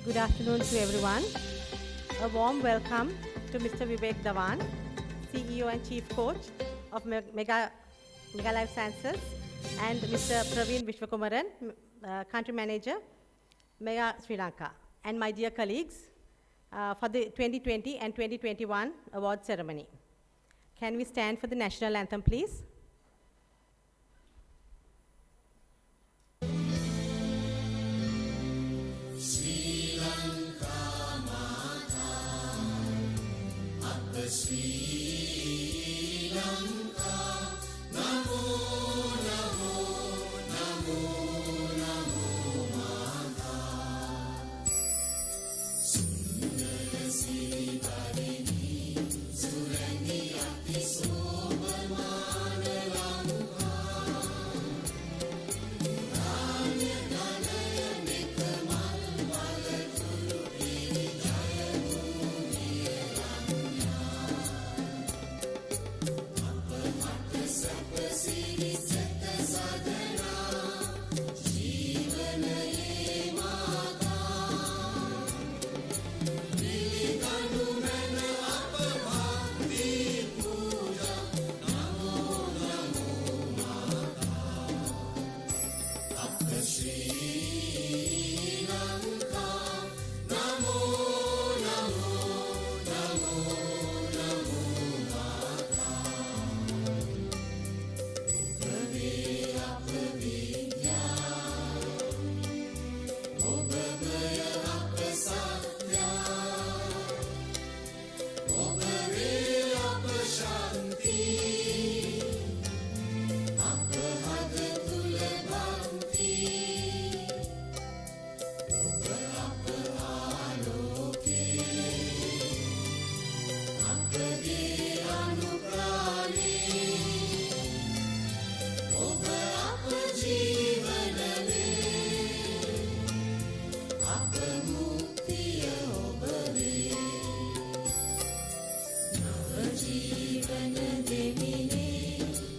Good afternoon to everyone. A warm welcome to Mr. Vivek Dhawan, CEO and Chief Coach of Mega Life Sciences, and Mr. Praveen Vishwakumaran, Country Manager, Mega Sri Lanka, and my dear colleagues for the 2020 and 2021 award ceremony. Can we stand for the national anthem, please? Sri Lanka Mata, Appa Sri Lanka, Namo Namo Namo Namo Mata, Sundara Sri Tarini, Surani Ati Sobhamana Lanka, Danya Dhanaya Nekamal Malaturu Piri Jaya Bhumiya Ramya, Appa Matta Sapa Siri Setta Sadhana, Jeevanaye Mata, Nilidanu Mena Appa Bhakti Puja, Namo Namo Mata, Appa Sri Lanka, Namo Namo Namo Namo Mata, Obave Appa Vidya, Obabaya Appa Satya, Obave Appa Shanti, Appa Hada Tula Bhakti, Oba Appa Aloke, Appa Ge Anuprane, Oba Appa Jeevanave, Appa Muktiya Obave, Nava Jeevana Devine,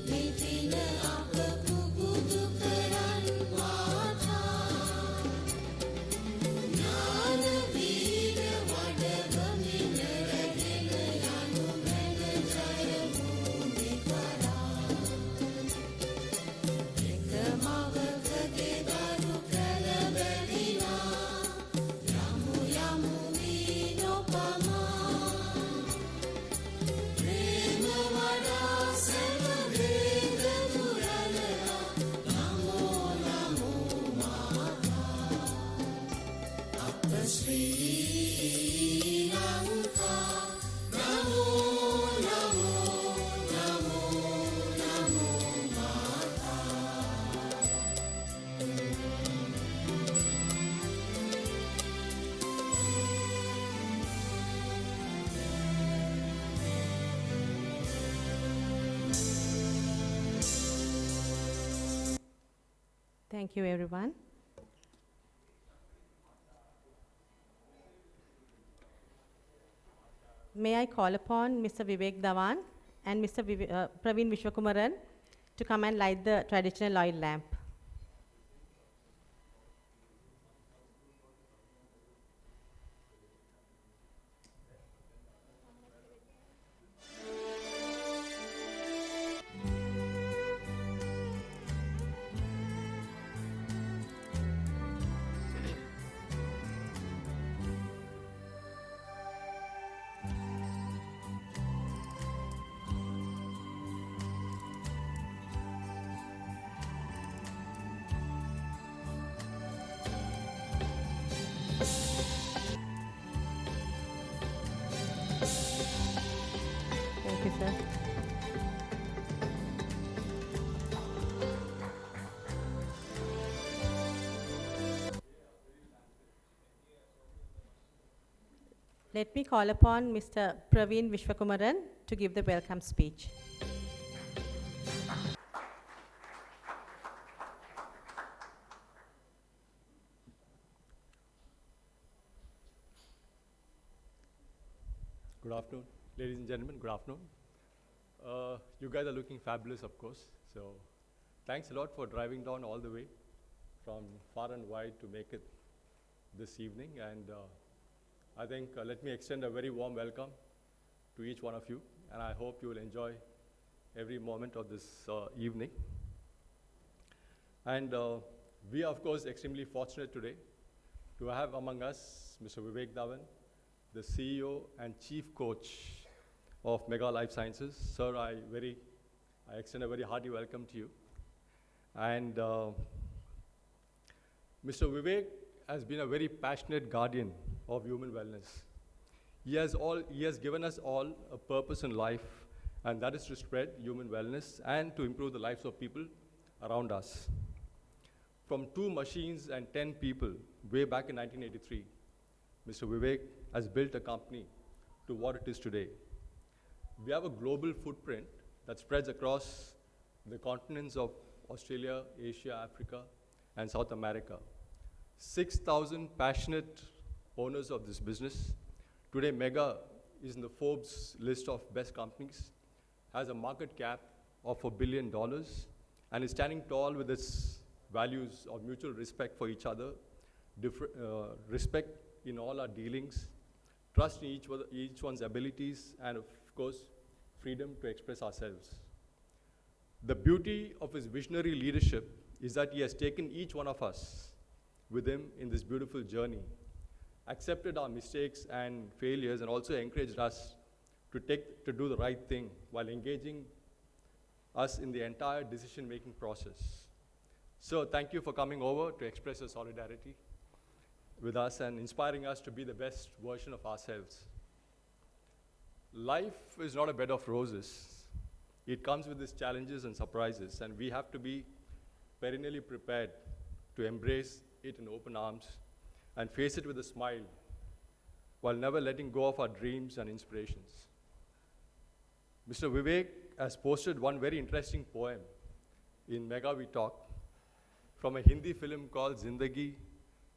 Nithina Appa Pupudu Karan Vata, Jnana Veeda Vadavamina Ragena Yanu Mena Jaya Bhumikara, Ekamavakage Daru Kalavadina, Yamu Yamu Vinopama, Prema Vada Sarvaveda Duralaya, Namo Namo Mata, Appa Sri Lanka, Namo Namo Namo Namo Mata. Thank you, everyone. May I call upon Mr. Vivek Dhawan and Mr. Praveen Vishwakumaran to come and light the traditional oil lamp. Thank you, sir. Let me call upon Mr. Praveen Vishwakumaran to give the welcome speech. Good afternoon, ladies and gentlemen. Good afternoon. You guys are looking fabulous, of course. So, thanks a lot for driving down all the way from far and wide to make it this evening. And I think let me extend a very warm welcome to each one of you. And I hope you will enjoy every moment of this evening. And we are, of course, extremely fortunate today to have among us Mr. Vivek Dhawan, the CEO and Chief Coach of Mega Life Sciences. Sir, I extend a very hearty welcome to you. And Mr. Vivek has been a very passionate guardian of human wellness. He has given us all a purpose in life, and that is to spread human wellness and to improve the lives of people around us. From 2 machines and 10 people way back in 1983, Mr. Vivek has built a company to what it is today. We have a global footprint that spreads across the continents of Australia, Asia, Africa, and South America. 6,000 passionate owners of this business. Today, Mega is in the Forbes list of best companies, has a market cap of $1 billion, and is standing tall with its values of mutual respect for each other, respect in all our dealings, trust in each one's abilities, and of course, freedom to express ourselves. The beauty of his visionary leadership is that he has taken each one of us with him in this beautiful journey, accepted our mistakes and failures, and also encouraged us to do the right thing while engaging us in the entire decision-making process. So thank you for coming over to express your solidarity with us and inspiring us to be the best version of ourselves. Life is not a bed of roses. It comes with its challenges and surprises, and we have to be perennially prepared to embrace it in open arms and face it with a smile while never letting go of our dreams and inspirations. Mr. Vivek has posted one very interesting poem in Mega We Talk from a Hindi film called Zindagi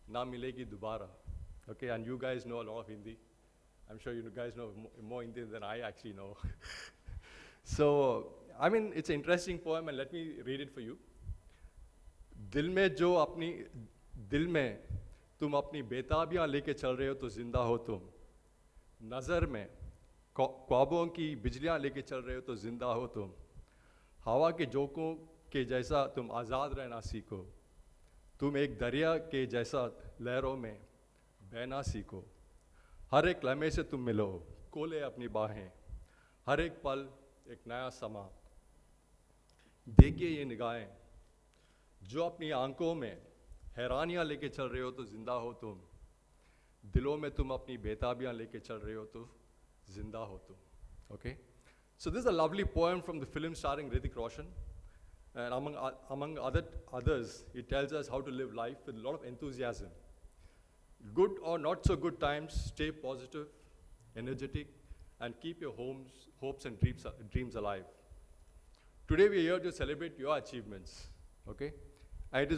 Na Milegi Dobara. Okay, and you guys know a lot of Hindi. I'm sure you guys know more Hindi than I actually know. So, I mean, it's an interesting poem, and let me read it for you. दिल में तुम अपनी बेताबियां लेके चल रहे हो तो जिंदा हो तुम, नज़र में ख्वाबों की बिजलियां लेके चल रहे हो तो जिंदा हो तुम, हवा के झोंकों के जैसा तुम आज़ाद रहना सीखो, तुम एक दरिया के जैसा लहरों में बहना सीखो, हर एक लम्हे से तुम मिलो, खोले अपनी बाहें, हर एक पल एक नया समा, देखिए ये निगाहें जो अपनी आंखों में हैरानियां लेके चल रहे हो तो जिंदा हो तुम, दिलों में तुम अपनी बेताबियां लेके चल रहे हो तो जिंदा हो तुम. Okay, so this is a lovely poem from the film starring Hrithik Roshan, and among others, it tells us how to live life with a lot of enthusiasm. Good or not so good times, stay positive, energetic, and keep your hopes and dreams alive. Today we are here to celebrate your achievements. Okay, and it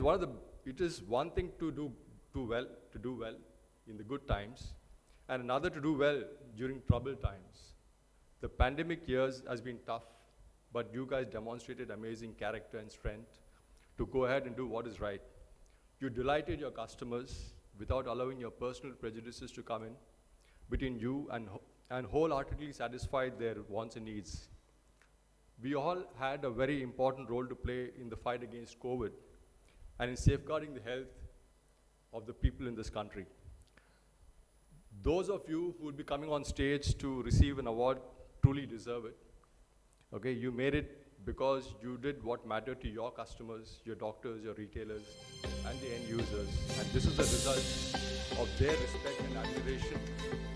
is one thing to do well in the good times, and another to do well during troubled times. The pandemic years has been tough, but you guys demonstrated amazing character and strength to go ahead and do what is right. You delighted your customers without allowing your personal prejudices to come in between you and wholeheartedly satisfied their wants and needs. We all had a very important role to play in the fight against COVID and in safeguarding the health of the people in this country. Those of you who will be coming on stage to receive an award truly deserve it. Okay, you made it because you did what mattered to your customers, your doctors, your retailers, and the end users. And this is the result of their respect and admiration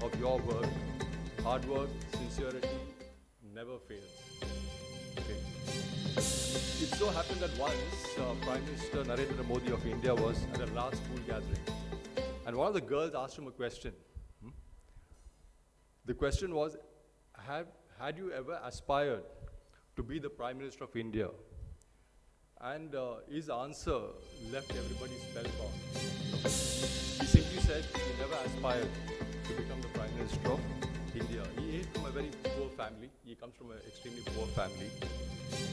of your work. Hard work, sincerity never fails. Okay. It so happened that once Prime Minister Narendra Modi of India was at a large school gathering, and one of the girls asked him a question. The question was, had you ever aspired to be the Prime Minister of India? And his answer left everybody spellbound. He simply said he never aspired to become the Prime Minister of India. He came from a very poor family. He comes from an extremely poor family.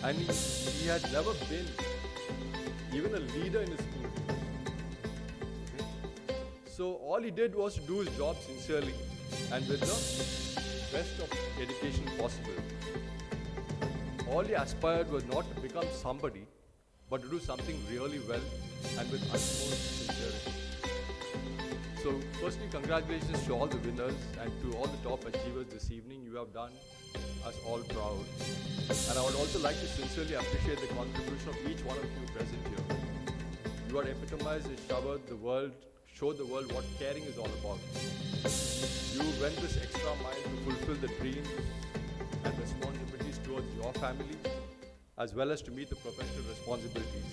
And he had never been even a leader in his school. Okay? So all he did was to do his job sincerely and with the best of dedication possible. All he aspired was not to become somebody, but to do something really well and with utmost sincerity. So firstly, congratulations to all the winners and to all the top achievers this evening. You have done us all proud. And I would also like to sincerely appreciate the contribution of each one of you present here. You are epitomized and showed the world what caring is all about. You went this extra mile to fulfill the dreams and responsibilities towards your family, as well as to meet the professional responsibilities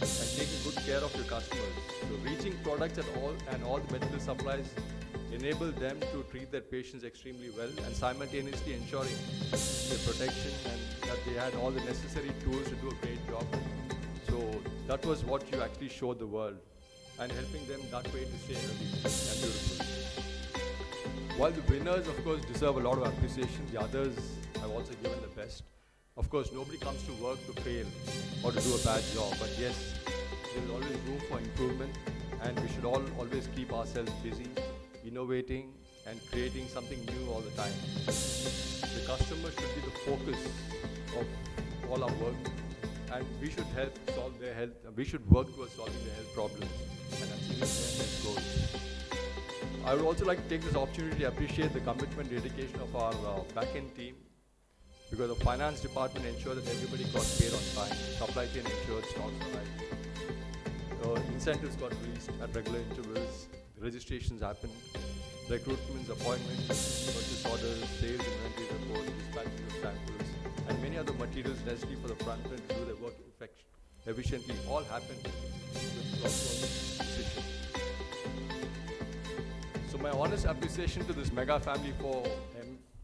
and taking good care of your customers. So reaching products at all the medical supplies enable them to treat their patients extremely well and simultaneously ensuring their protection and that they had all the necessary tools to do a great job. So that was what you actually showed the world and helping them that way to stay healthy and beautiful. While the winners, of course, deserve a lot of appreciation, the others have also given the best. Of course, nobody comes to work to fail or to do a bad job, but yes, there is always room for improvement and we should all always keep ourselves busy, innovating and creating something new all the time. The customer should be the focus of all our work and we should help solve their health, we should work towards solving their health problems and achieving their health goals. I would also like to take this opportunity to appreciate the commitment and dedication of our back-end team because the finance department ensured that everybody got paid on time, supply chain ensured stocks arrived, incentives got released at regular intervals, registrations happened, recruitments, appointments, purchase orders, sales, inventory reports, dispatches of samples, and many other materials necessary for the front end to do their work efficiently all happened with proper precision. So my honest appreciation to this mega family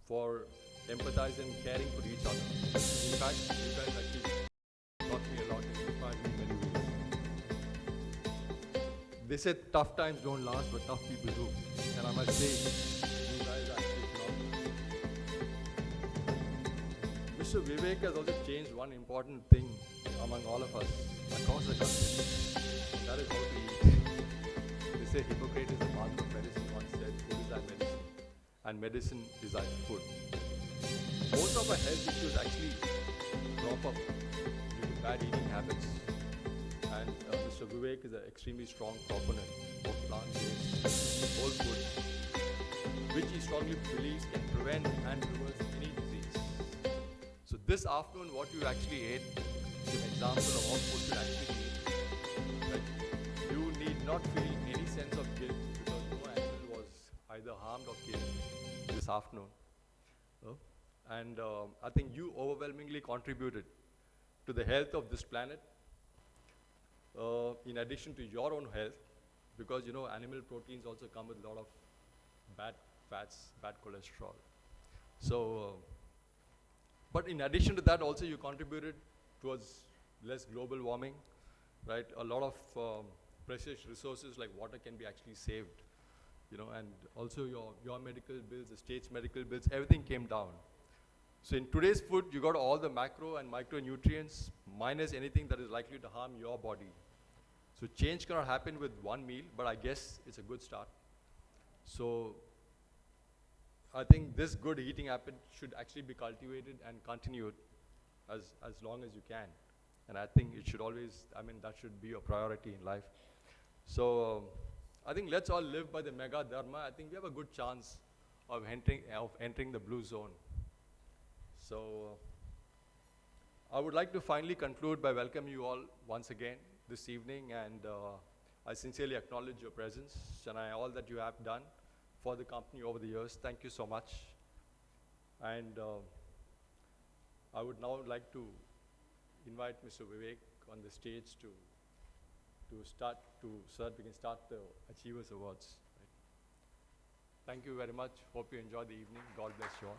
for empathizing and caring for each other. In fact, you guys actually taught me a lot and inspired me in many ways. They said tough times don't last, but tough people do. And I must say, you guys are actually phenomenal. Mr. Vivek has also changed one important thing among all of us across the country. And that is how to eat. They say Hippocrates is the father of medicine once said, food is like medicine, and medicine is like food. Most of our health issues actually crop up due to bad eating habits. And Mr. Vivek is an extremely strong proponent of plant-based whole food, which he strongly believes can prevent and reverse any disease. So this afternoon, what you actually ate is an example of how food should actually be eaten. Right? You need not feel any sense of guilt because no animal was either harmed or killed this afternoon. And I think you overwhelmingly contributed to the health of this planet in addition to your own health, because animal proteins also come with a lot of bad fats, bad cholesterol. So, but in addition to that also you contributed towards less global warming, right? A lot of precious resources like water can be actually saved, and also your medical bills, the state's medical bills, everything came down. So in today's food, you got all the macro and micronutrients minus anything that is likely to harm your body. So change cannot happen with one meal, but I guess it's a good start. So I think this good eating habit should actually be cultivated and continued as long as you can. And I think it should always, that should be a priority in life. So I think let's all live by the mega dharma. I think we have a good chance of entering the blue zone. So I would like to finally conclude by welcoming you all once again this evening, and I sincerely acknowledge your presence and all that you have done for the company over the years. Thank you so much. And I would now like to invite Mr. Vivek on the stage so that we can start the Achievers Awards. Right. Thank you very much. Hope you enjoy the evening. God bless you all.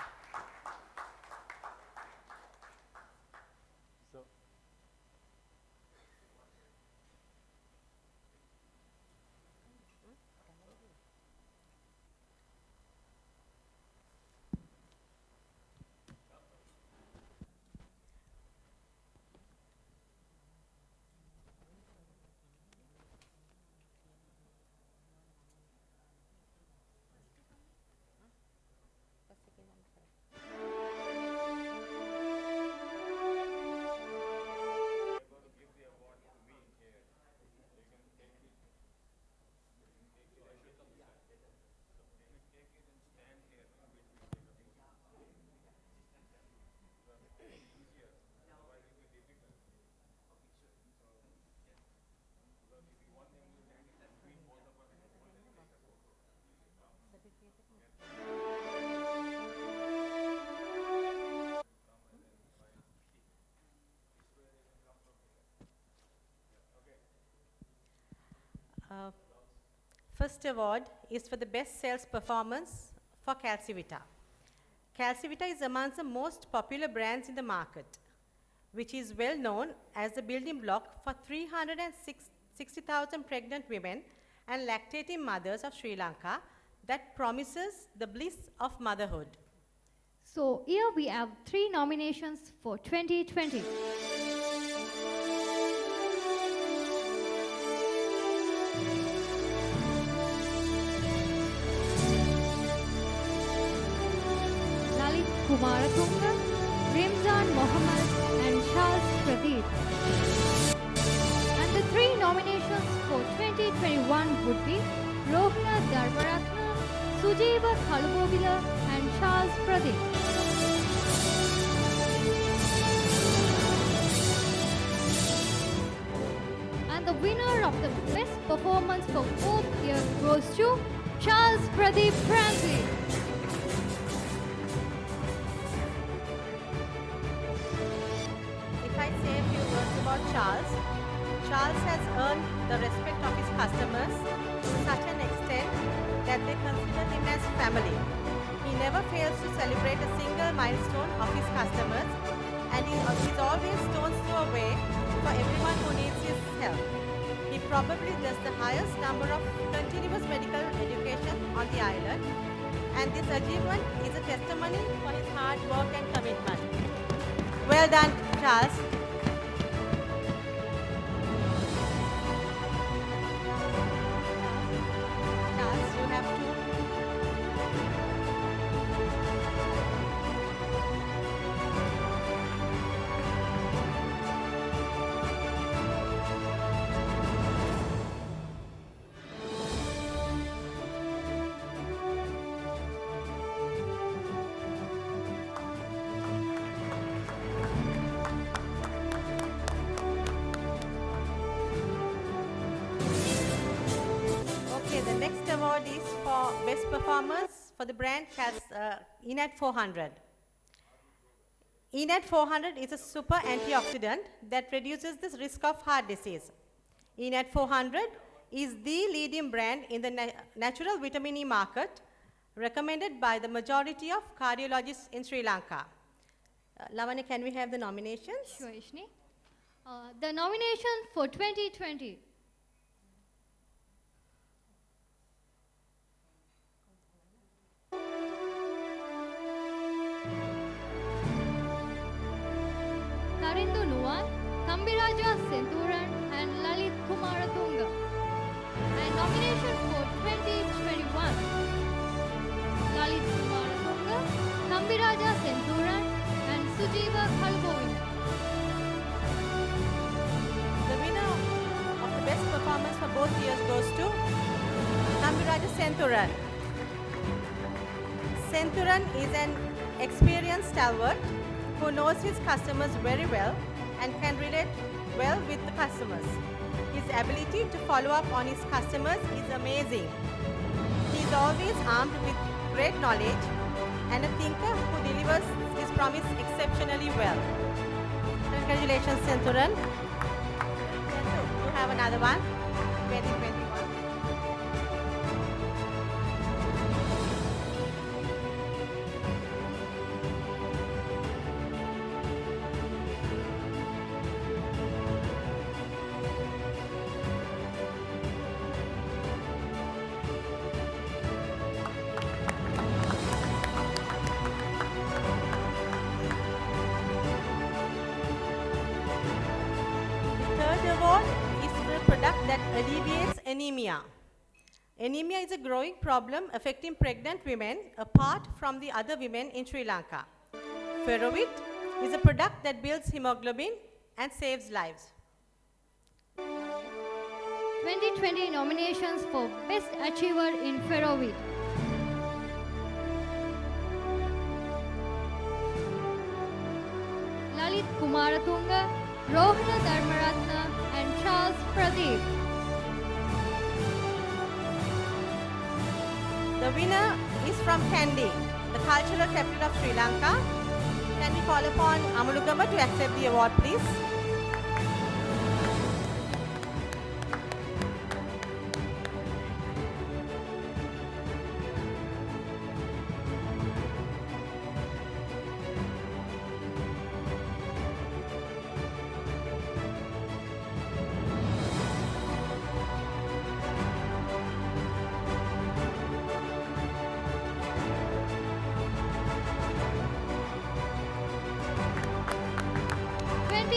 first award is for the best sales performance for Calcivita. Calcivita is amongst the most popular brands in the market, which is well known as the building block for 360,000 pregnant women and lactating mothers of Sri Lanka that promises the bliss of motherhood. So here we have 3 nominations for 2020. Lalit Kumaratunga, Rimzan Mohammed and Charles Pradeep. And the 3 nominations for 2021 would be Rohana Dharmaratna, Sujeeva Kalubovila and Charles Pradeep. And the winner of the best performance for 4th year goes to Charles Pradeep Francis. If I say a few words about Charles, Charles has earned the respect of his customers to such an extent that they consider him as family. He never fails to celebrate a single milestone of his customers, and he's always stones throw away for everyone who needs his help. He probably does the highest number of continuous medical education on the island, and this achievement is a testimony for his hard work and commitment. Well done, Charles. Charles, you have to. Okay, the next award is for best performers for the brand Enat 400. Enat 400 is a super antioxidant that reduces the risk of heart disease. Enat 400 is the leading brand in the natural vitamin E market, recommended by the majority of cardiologists in Sri Lanka. Lavanya, can we have the nominations? Sure, Ishni. The nomination for 2020. Tarindu Nuwan, Thambiraja Senthuran and Lalit Kumaratunga. And nomination for 2021. Lalit Kumaratunga, Thambiraja Senthuran and Sujeeva Kalubovila. The winner of the best performance for both years goes to Thambiraja Senthuran. Senthuran is an experienced stalwart who knows his customers very well and can relate well with the customers. His ability to follow up on his customers is amazing. He is always armed with great knowledge and a thinker who delivers his promise exceptionally well. Congratulations, Senthuran. You have another one, 2021. Third award is for a product that alleviates anemia. Anemia is a growing problem affecting pregnant women apart from the other women in Sri Lanka. Ferrovit is a product that builds hemoglobin and saves lives. 2020 nominations for Best Achiever in Ferrovit. Lalit Kumaratunga, Rohana Dharmaratna and Charles Pradeep. The winner is from Kandy, the cultural capital of Sri Lanka. Can we call upon Amalugama to accept the award, please?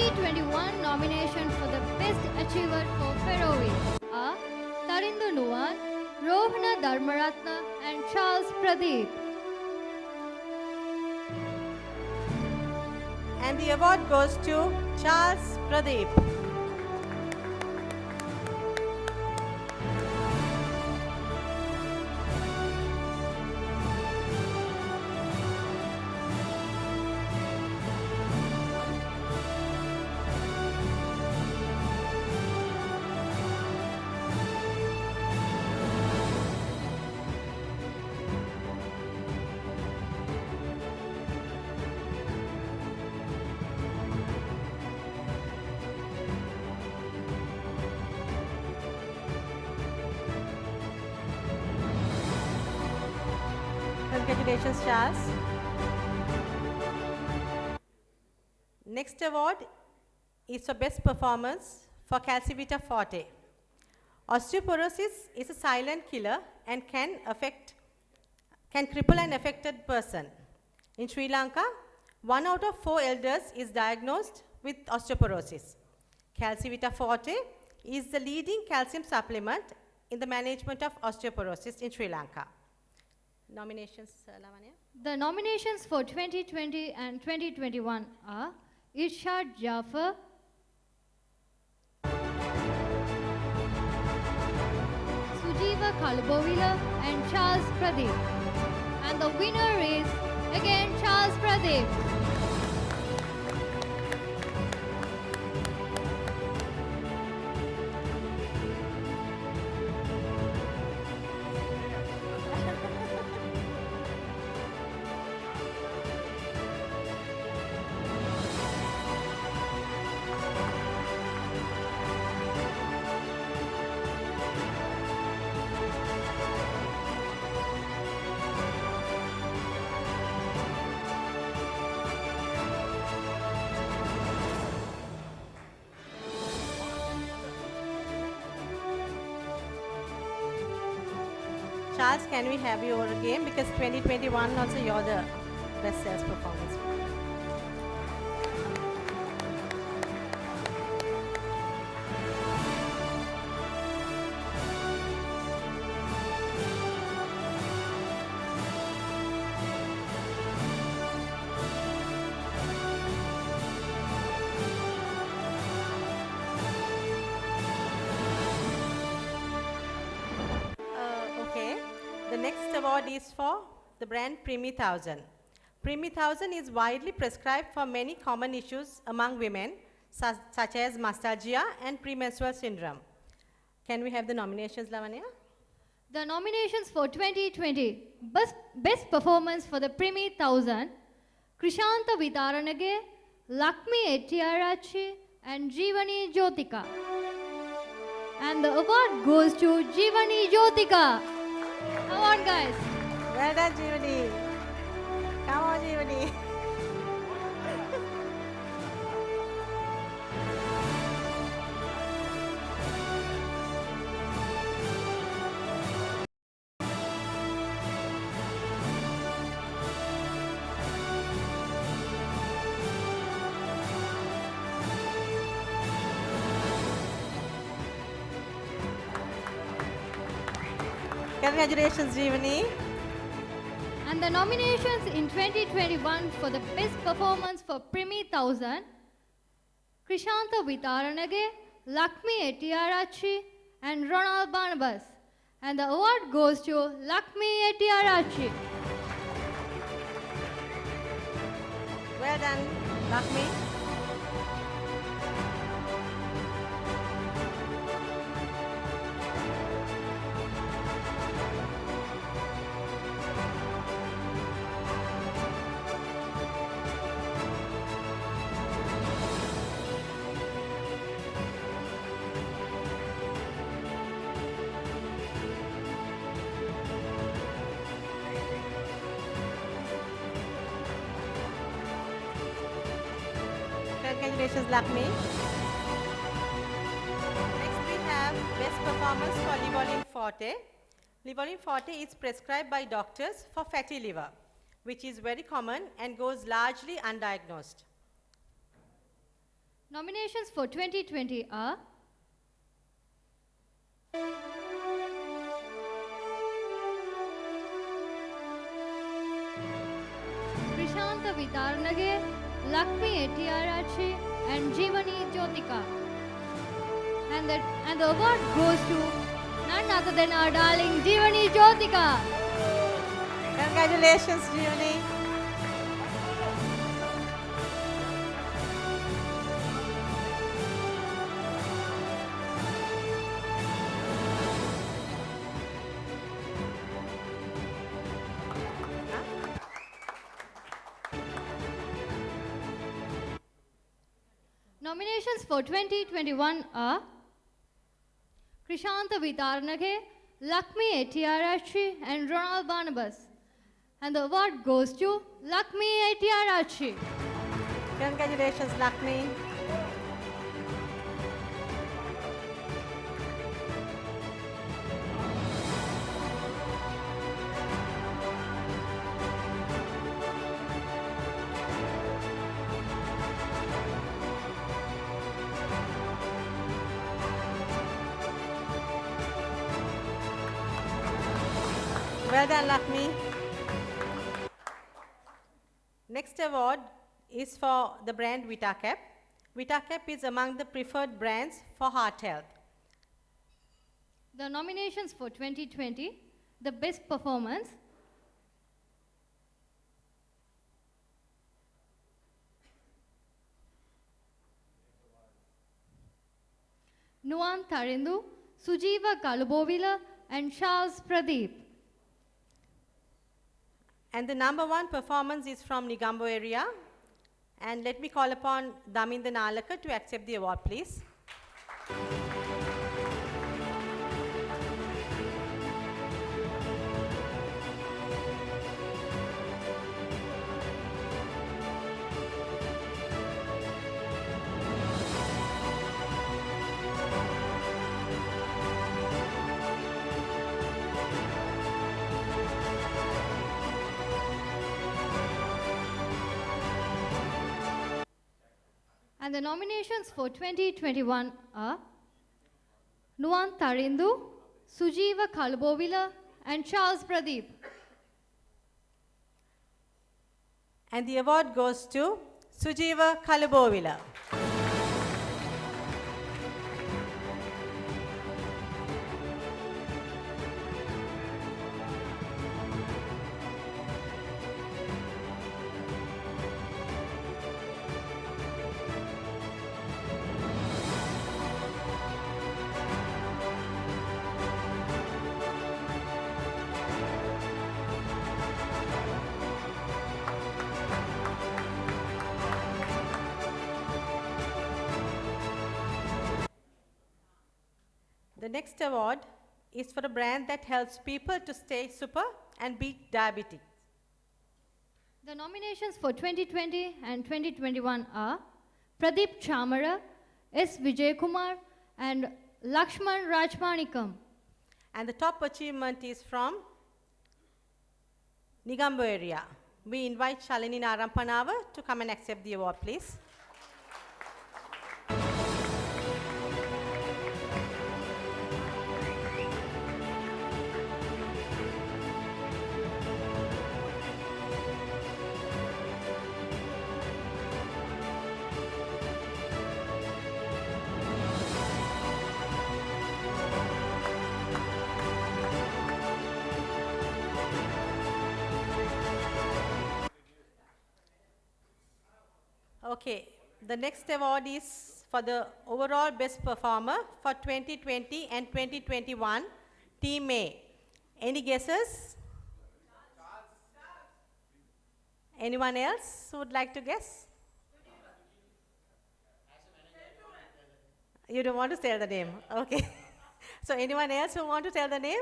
2021 nominations for the Best Achiever for Feroe are Tarindu Nuwan, Rohana Dharmaratna and Charles Pradeep. And the award goes to Charles Pradeep. Congratulations, Charles. Next award is for Best Performance for Calcivita Forte. Osteoporosis is a silent killer and can cripple an affected person. In Sri Lanka, 1 out of 4 elders is diagnosed with osteoporosis. Calcivita Forte is the leading calcium supplement in the management of osteoporosis in Sri Lanka. Nominations, Lavanya? The nominations for 2020 and 2021 are Irshad Jafar, Sujeeva Kalabovila and Charles Pradeep. And the winner is again Charles Pradeep. Charles, can we have you over again? Because 2021 also you're the best sales performance. Okay. The next award is for the brand Primi 1000. Primi 1000 is widely prescribed for many common issues among women, such as mastalgia and premenstrual syndrome. Can we have the nominations, Lavanya? The nominations for 2020 Best Performance for the Primi 1000, Krishanta Vitaranage, Lakmi Etiarachi and Jeevani Jyotika. And the award goes to Jeevani Jyotika. Come on, guys. Well done, Jeevani. Come on, Jeevani. Congratulations, Jeevani. And the nominations in 2021 for the Best Performance for Primi 1000, Krishanta Vitaranage, Lakmi Etiarachi and Ronald Barnabas. And the award goes to Lakmi Etiarachi. Well done, Lakmi. Congratulations, Lakmi. Next we have Best Performance for Livolin Forte. Livolin Forte is prescribed by doctors for fatty liver, which is very common and goes largely undiagnosed. Nominations for 2020 are Krishanta Vitarnage, Lakshmi Etiarachi, and Jeevani Jyotika. And the award goes to none other than our darling Jeevani Jyotika. Congratulations, Jeevani. Nominations for 2021 are Krishanta Vitarnage, Lakshmi Etiarachi, and Ronald Barnabas. And the award goes to Lakshmi Etiarachi. Congratulations, Lakshmi. Well done, Lakshmi. Next award is for the brand VitaCap. VitaCap is among the preferred brands for heart health. The nominations for 2020, the best performance, Nuan Tarindu, Sujeeva Kalubovila, and Charles Pradeep. And the number one performance is from Nigambo area. And let me call upon Daminda Nalaka to accept the award, please. And the nominations for 2021 are Nuan Tarindu, Sujeeva Kalubovila, and Charles Pradeep. And the award goes to Sujeeva Kalubovila. The next award is for a brand that helps people to stay super and beat diabetes. The nominations for 2020 and 2021 are Pradeep Chamara, S. Vijaykumar, and Lakshman Rajmanikam. And the top achievement is from Nigambo area. We invite Shalini Narampanawa to come and accept the award, please. Okay, the next award is for the overall best performer for 2020 and 2021, Team A. Any guesses? Anyone else who would like to guess? You don't want to tell the name? Okay. So anyone else who want to tell the name?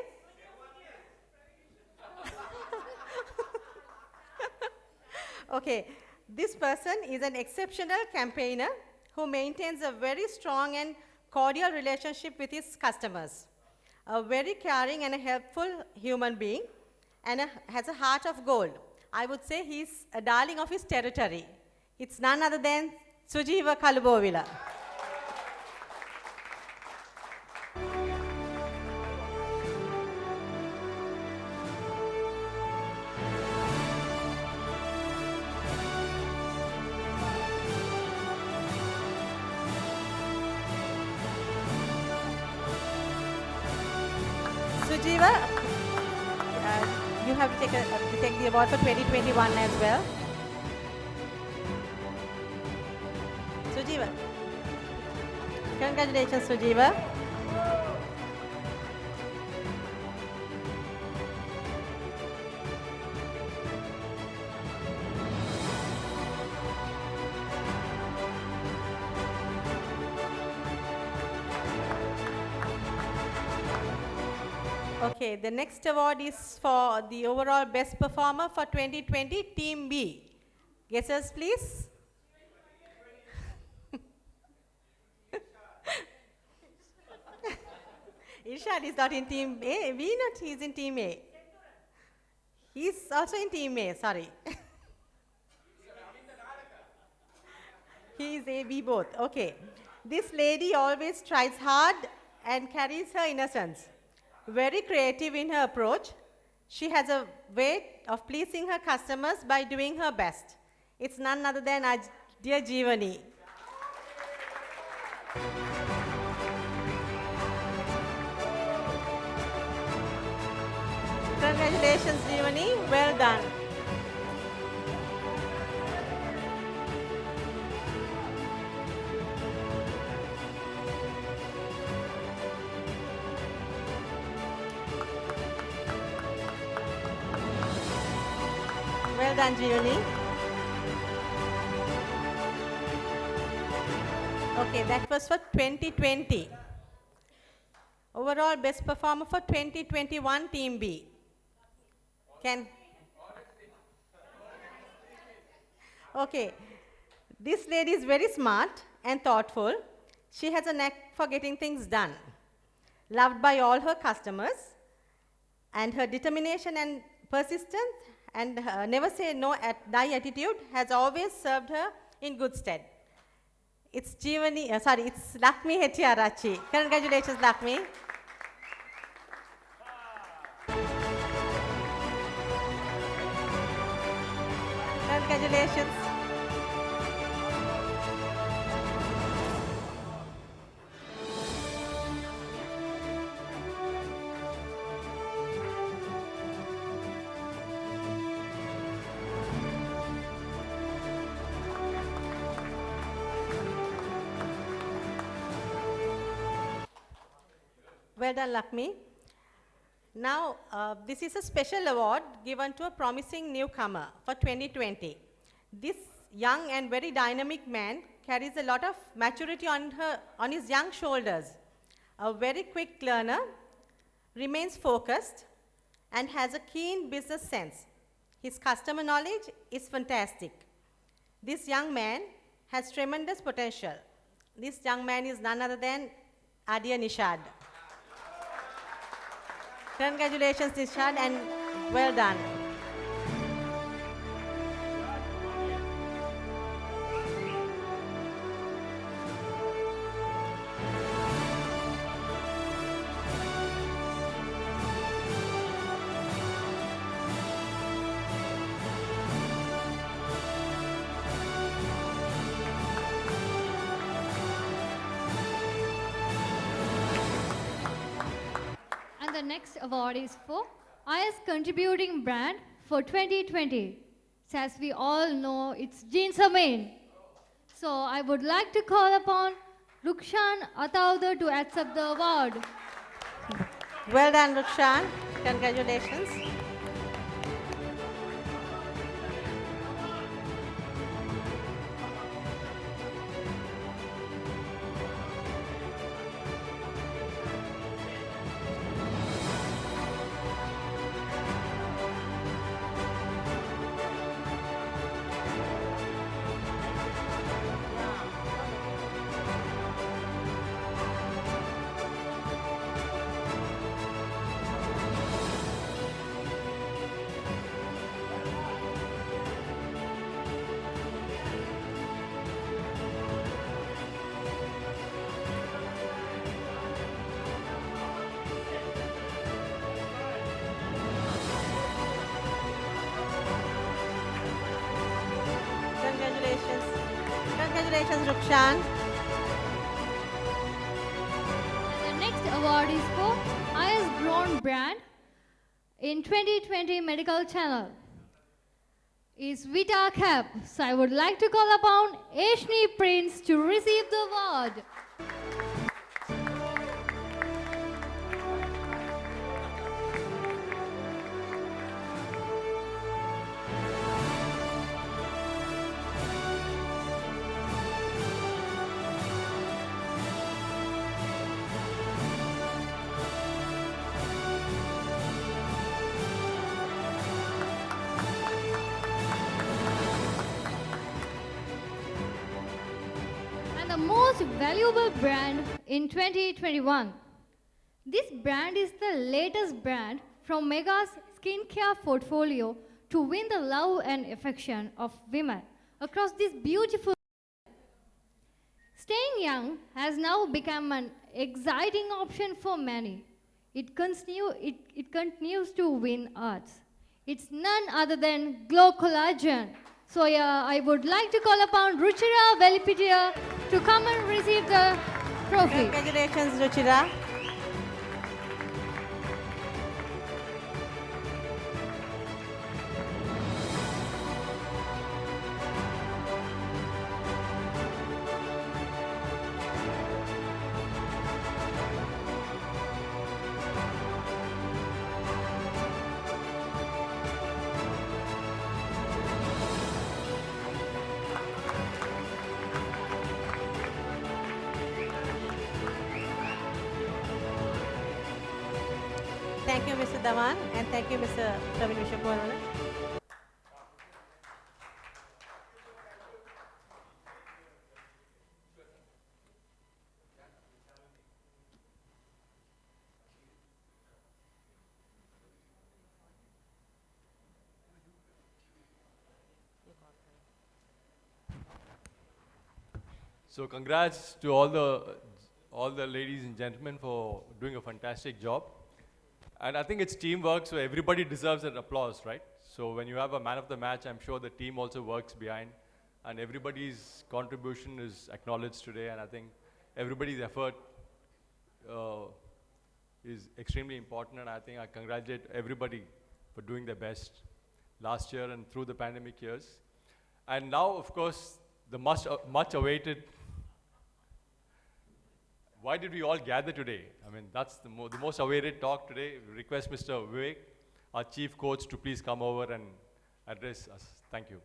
Okay. This person is an exceptional campaigner who maintains a very strong and cordial relationship with his customers. A very caring and a helpful human being and has a heart of gold. I would say he's a darling of his territory. It's none other than Sujeeva Kalubovila. Sujeeva, you have to take the award for 2021 as well. Sujeeva. Congratulations, Sujeeva. Okay, the next award is for the overall best performer for 2020, Team B. Guesses, please. Irshad is not in Team A. He's in Team A. He's also in Team A, sorry. He is A, B both. Okay. This lady always tries hard and carries her innocence. Very creative in her approach. She has a way of pleasing her customers by doing her best. It's none other than our dear Jeevani. Congratulations, Jeevani. Well done. Well done, Jeevani. Okay, that was for 2020. Overall best performer for 2021, Team B. Okay, this lady is very smart and thoughtful. She has a knack for getting things done. Loved by all her customers, and her determination and persistence and never say no die attitude has always served her in good stead. It's it's Lakshmi Hettiarachi. Congratulations, Lakshmi. Congratulations. Well done, Lakshmi. Now, this is a special award given to a promising newcomer for 2020. This young and very dynamic man carries a lot of maturity on his young shoulders. A very quick learner, remains focused, and has a keen business sense. His customer knowledge is fantastic. This young man has tremendous potential. This young man is none other than Adia Nishad. Congratulations, Nishad, and well done. And the next award is for highest contributing brand for 2020. So as we all know, it's Jeans Amain. So I would like to call upon Rukshan Atauda to accept the award. Well done, Rukshan. Congratulations. Congratulations, Rukshan. And the next award is for highest grown brand in 2020 Medical Channel is Vita Cap. So I would like to call upon Ashni Prince to receive the award. And the most valuable brand in 2021. This brand is the latest brand from Mega's skincare portfolio to win the love and affection of women across this beautiful. Staying young has now become an exciting option for many. It continues to win hearts. It's none other than Glow Collagen. So yeah, I would like to call upon Ruchira Velipitia to come and receive the trophy. Congratulations, Ruchira. Thank you, Mr. Dhawan, and thank you, Mr. Praveen Vishwakumar. So congrats to all the ladies and gentlemen for doing a fantastic job. And I think it's teamwork, so everybody deserves an applause, right? So when you have a man of the match, I'm sure the team also works behind, and everybody's contribution is acknowledged today. And I think everybody's effort is extremely important. And I think I congratulate everybody for doing their best last year and through the pandemic years. And now, of course, the much awaited. Why did we all gather today? I mean, that's the most awaited talk today. We request Mr. Vivek, our chief coach, to please come over and address us. Thank you.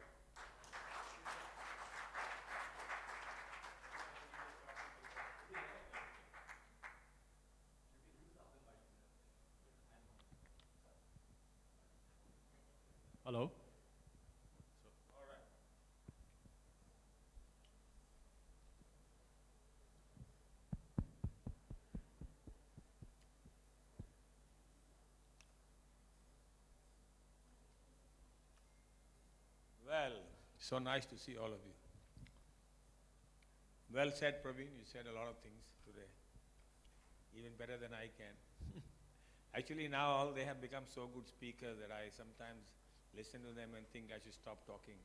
Hello. Well, so nice to see all of you. Well said, Praveen. You said a lot of things today, even better than I can. Actually, now all they have become so good speakers that I sometimes listen to them and think I should stop talking.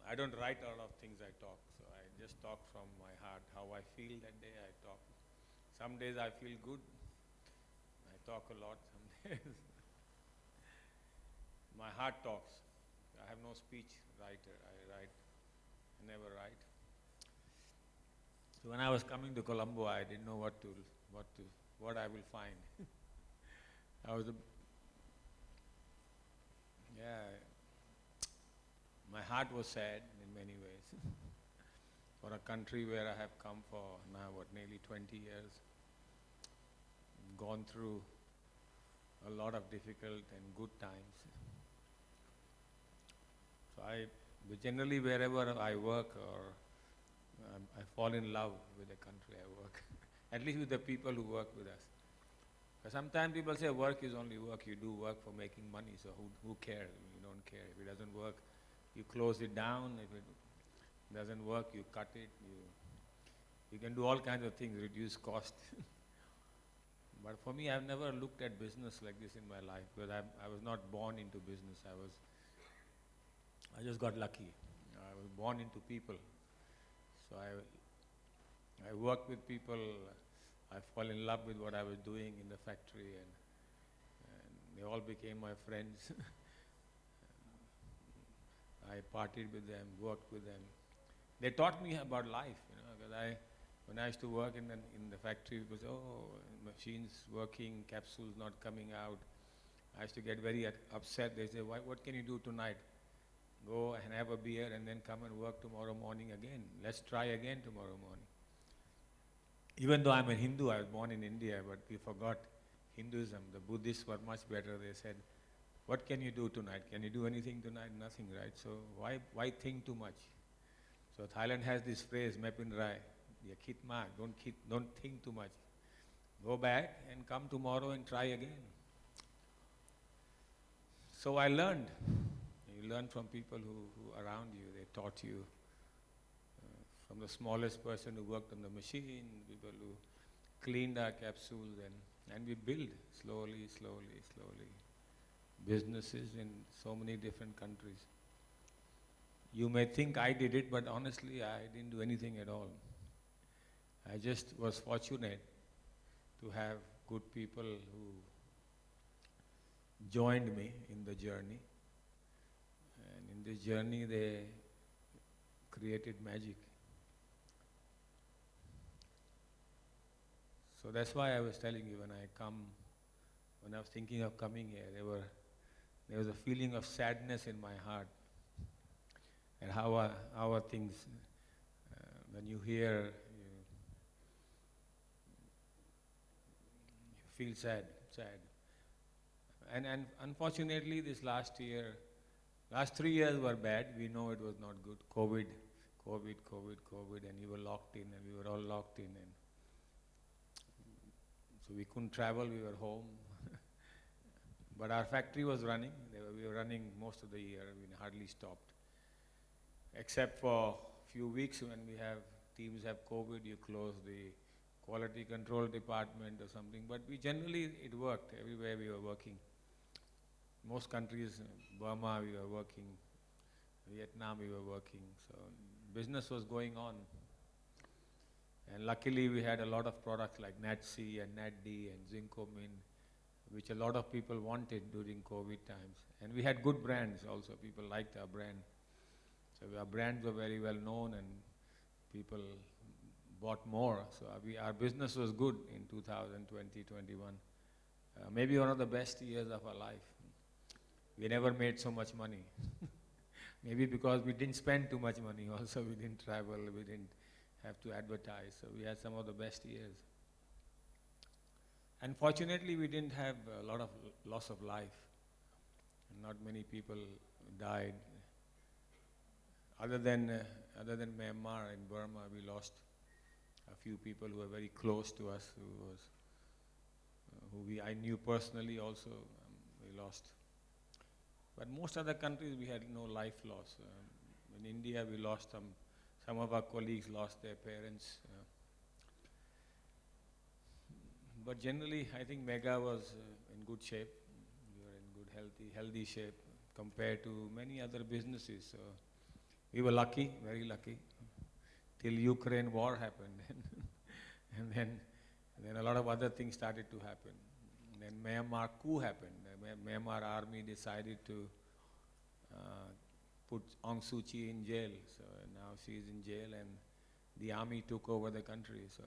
I don't write a lot of things I talk, so I just talk from my heart. How I feel that day, I talk. Some days I feel good. I talk a lot. Some days my heart talks. I have no speech writer. I write. I never write. So when I was coming to Colombo, I didn't know what I will find. My heart was sad in many ways. For a country where I have come for now, nearly 20 years, gone through a lot of difficult and good times. So generally wherever I work or I fall in love with the country I work, at least with the people who work with us. Because sometimes people say work is only work, you do work for making money, so who cares? You don't care. If it doesn't work, you close it down. If it doesn't work, you cut it. You can do all kinds of things, reduce cost. But for me, I've never looked at business like this in my life, because I was not born into business. I just got lucky. I was born into people. So I worked with people. I fell in love with what I was doing in the factory, and they all became my friends. I partied with them, worked with them. They taught me about life, because when I used to work in the factory, it was, machines working, capsules not coming out. I used to get very upset. They say, what can you do tonight? Go and have a beer and then come and work tomorrow morning again. Let's try again tomorrow morning. Even though I'm a Hindu, I was born in India, but we forgot Hinduism. The Buddhists were much better. They said, what can you do tonight? Can you do anything tonight? Nothing, right? So why think too much? So Thailand has this phrase, Mepin Rai, khit mak, don't think too much. Go back and come tomorrow and try again. So I learned. You learn from people who around you. They taught you, from the smallest person who worked on the machine, people who cleaned our capsules, and we built slowly, businesses in so many different countries. You may think I did it, but honestly, I didn't do anything at all. I just was fortunate to have good people who joined me in the journey. And in this journey, they created magic. So that's why I was telling you, when I was thinking of coming here, there was a feeling of sadness in my heart. And how are things, when you hear, you feel sad. And unfortunately, this last 3 years were bad. We know it was not good. COVID, and you were locked in, and we were all locked in. And so we couldn't travel, we were home. But our factory was running. We were running most of the year. We hardly stopped. Except for a few weeks when teams have COVID, you close the quality control department or something. But it worked. Everywhere we were working. Most countries, Burma we were working, Vietnam we were working. So business was going on. And luckily we had a lot of products like NatC and NatD and Zincomin, which a lot of people wanted during COVID times. And we had good brands also. People liked our brand. So our brands were very well known and people bought more. So our business was good in 2020-21. Maybe one of the best years of our life. We never made so much money. Maybe because we didn't spend too much money also. We didn't travel, we didn't have to advertise. So we had some of the best years. Unfortunately, we didn't have a lot of loss of life. Not many people died. Other than Myanmar and Burma, we lost a few people who were very close to us, I knew personally also. We lost. But most other countries we had no life loss. In India, we lost some of our colleagues lost their parents. But generally, I think Mega was in good shape. We were in good, healthy shape compared to many other businesses. So we were lucky, very lucky, till Ukraine war happened, and then a lot of other things started to happen. And then Myanmar coup happened. The Myanmar army decided to put Aung Suu Kyi in jail. So now she is in jail, and the army took over the country. So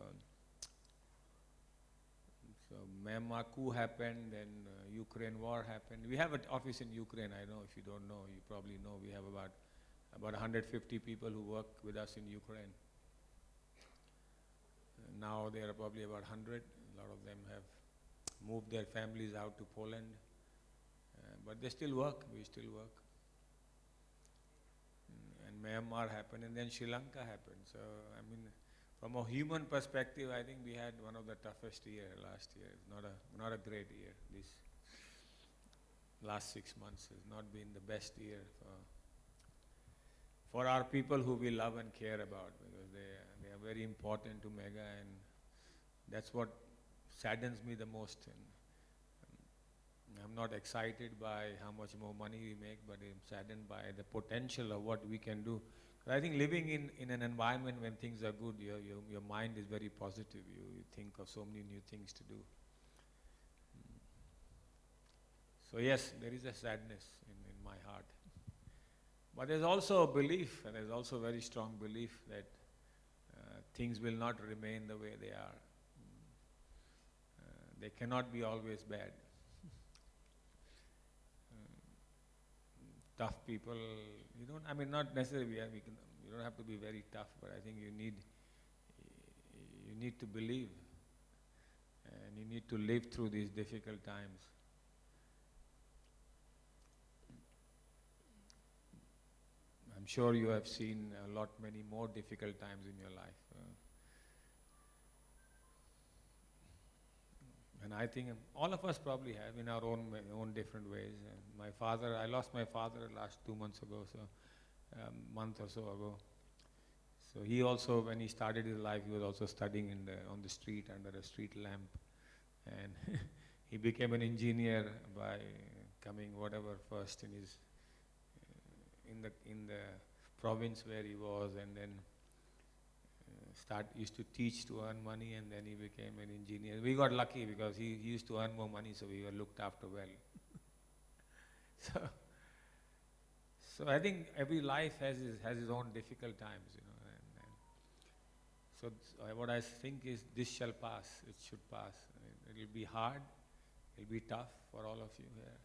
Myanmar coup happened, then Ukraine war happened. We have an office in Ukraine. I know if you don't know, you probably know. We have about 150 people who work with us in Ukraine. Now there are probably about 100. A lot of them have moved their families out to Poland. But they still work. We still work. And Myanmar happened, and then Sri Lanka happened. So, I mean, from a human perspective, I think we had one of the toughest year last year. It's not a great year. This last 6 months has not been the best year for our people who we love and care about, because they are very important to Mega, and that's what saddens me the most. And I'm not excited by how much more money we make, but I'm saddened by the potential of what we can do. 'Cause I think living in an environment when things are good, your mind is very positive. You think of so many new things to do. So yes, there is a sadness in my heart. But there's also a belief, and there's also a very strong belief that things will not remain the way they are. They cannot be always bad. Tough people, I mean, not necessarily, you don't have to be very tough, but I think you need to believe, and you need to live through these difficult times. I'm sure you have seen many more difficult times in your life. And I think all of us probably have in our own different ways. I lost my father last 2 months ago, so month or so ago. So he also, when he started his life, he was also studying on the street under a street lamp, and he became an engineer by coming whatever first in his in the province where he was, and then used to teach to earn money, and then he became an engineer. We got lucky because he used to earn more money, so we were looked after well. So I think every life has its own difficult times, and what I think is this shall pass. It should pass. It'll be hard. It'll be tough for all of you here,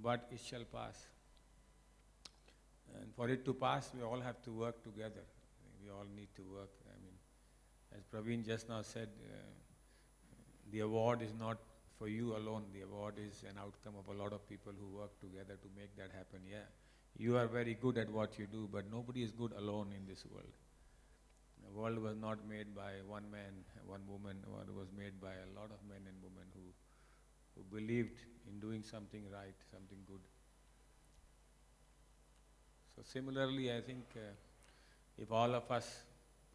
but it shall pass. And for it to pass, we all have to work together. We all need to work. I mean, as Praveen just now said, the award is not for you alone. The award is an outcome of a lot of people who work together to make that happen. Yeah, you are very good at what you do, but nobody is good alone in this world. The world was not made by one man, one woman. The world was made by a lot of men and women who believed in doing something right, something good. So similarly, I think if all of us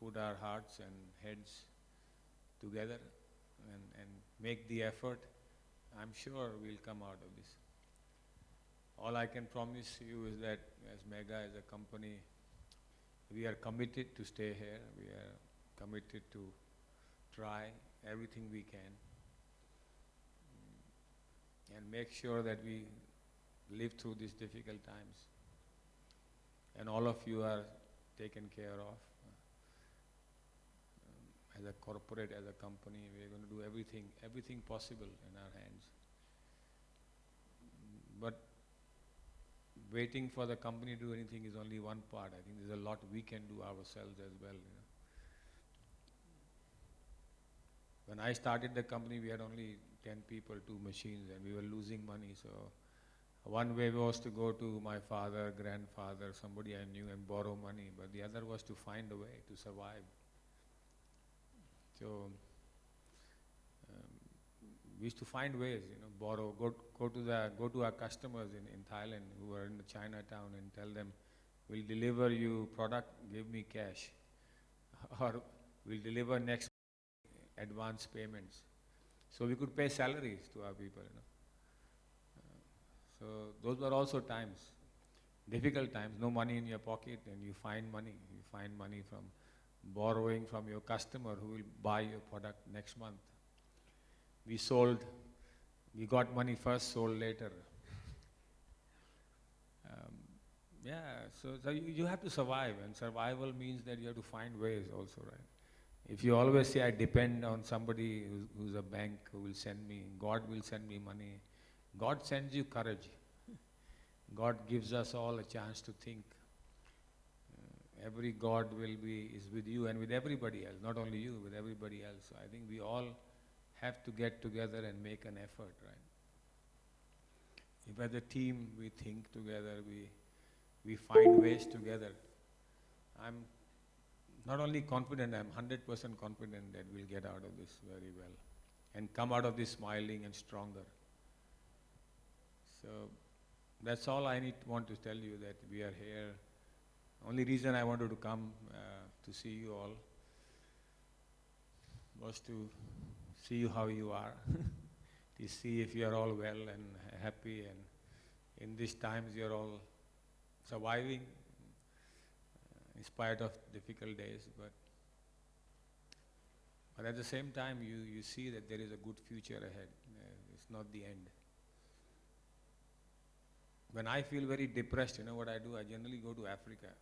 put our hearts and heads together and make the effort, I'm sure we'll come out of this. All I can promise you is that as Mega, as a company, we are committed to stay here. We are committed to try everything we can and make sure that we live through these difficult times. And all of you are taken care of. As a corporate, as a company, we are going to do everything possible in our hands. But waiting for the company to do anything is only one part. I think there's a lot we can do ourselves as well. When I started the company, we had only 10 people, 2 machines, and we were losing money. So one way was to go to my father, grandfather, somebody I knew, and borrow money. But the other was to find a way to survive. So we used to find ways, borrow, go to our customers in Thailand who are in the Chinatown and tell them, we'll deliver you product, give me cash. Or we'll deliver next advance payments. So we could pay salaries to our people, So those were also times, difficult times, no money in your pocket, and you find money. You find money from borrowing from your customer who will buy your product next month. We got money first, sold later. So you have to survive, and survival means that you have to find ways also, right? If you always say, I depend on somebody who's a bank who will send me, God will send me money, God sends you courage. God gives us all a chance to think. Every God is with you and with everybody else, not only you, with everybody else. So I think we all have to get together and make an effort, right? If as a team we think together, we find ways together, I'm not only confident, I'm 100% confident that we'll get out of this very well and come out of this smiling and stronger. So that's all I want to tell you, that we are here. Only reason I wanted to come to see you all was to see you how you are, to see if you are all well and happy, and in these times you are all surviving in spite of difficult days, but at the same time you see that there is a good future ahead. It's not the end. When I feel very depressed, you know what I do? I generally go to Africa.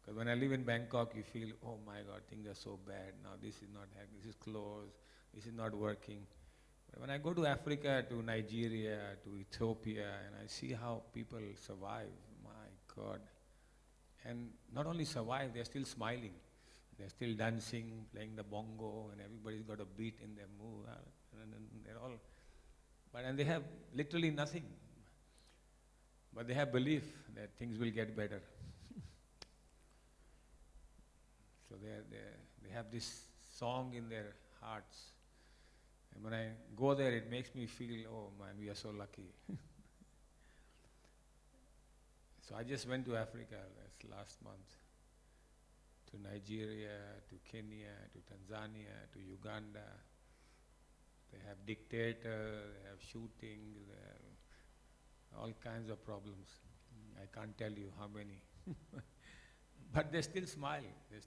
Because when I live in Bangkok, you feel, oh my God, things are so bad. Now this is not happening, this is closed, this is not working. But when I go to Africa, to Nigeria, to Ethiopia, and I see how people survive, my God. And not only survive, they're still smiling. They're still dancing, playing the bongo, and everybody's got a beat in their move. And they're all, and they have literally nothing. But they have belief that things will get better. So they have this song in their hearts. And when I go there, it makes me feel, oh man, we are so lucky. So I just went to Africa last month, to Nigeria, to Kenya, to Tanzania, to Uganda. They have dictators, they have shootings, they have all kinds of problems. I can't tell you how many. But they still smile, they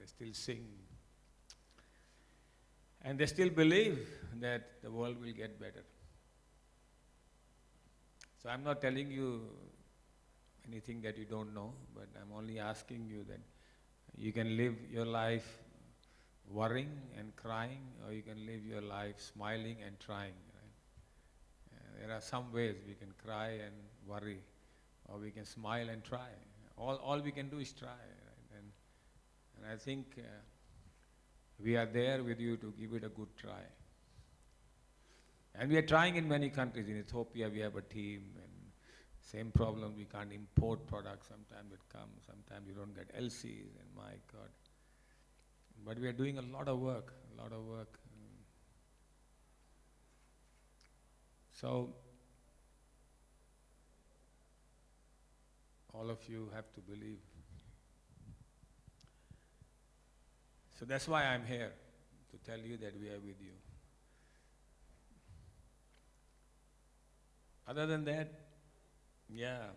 still sing. And they still believe that the world will get better. So I'm not telling you anything that you don't know, but I'm only asking you that you can live your life worrying and crying, or you can live your life smiling and trying. Right? There are some ways we can cry and worry, or we can smile and try. All we can do is try. Right? And I think we are there with you to give it a good try. And we are trying in many countries. In Ethiopia we have a team, and same problem, we can't import products. Sometimes it comes, sometimes you don't get LCs, and my God. But we are doing a lot of work. So, all of you have to believe. So that's why I'm here, to tell you that we are with you. Other than that, yeah,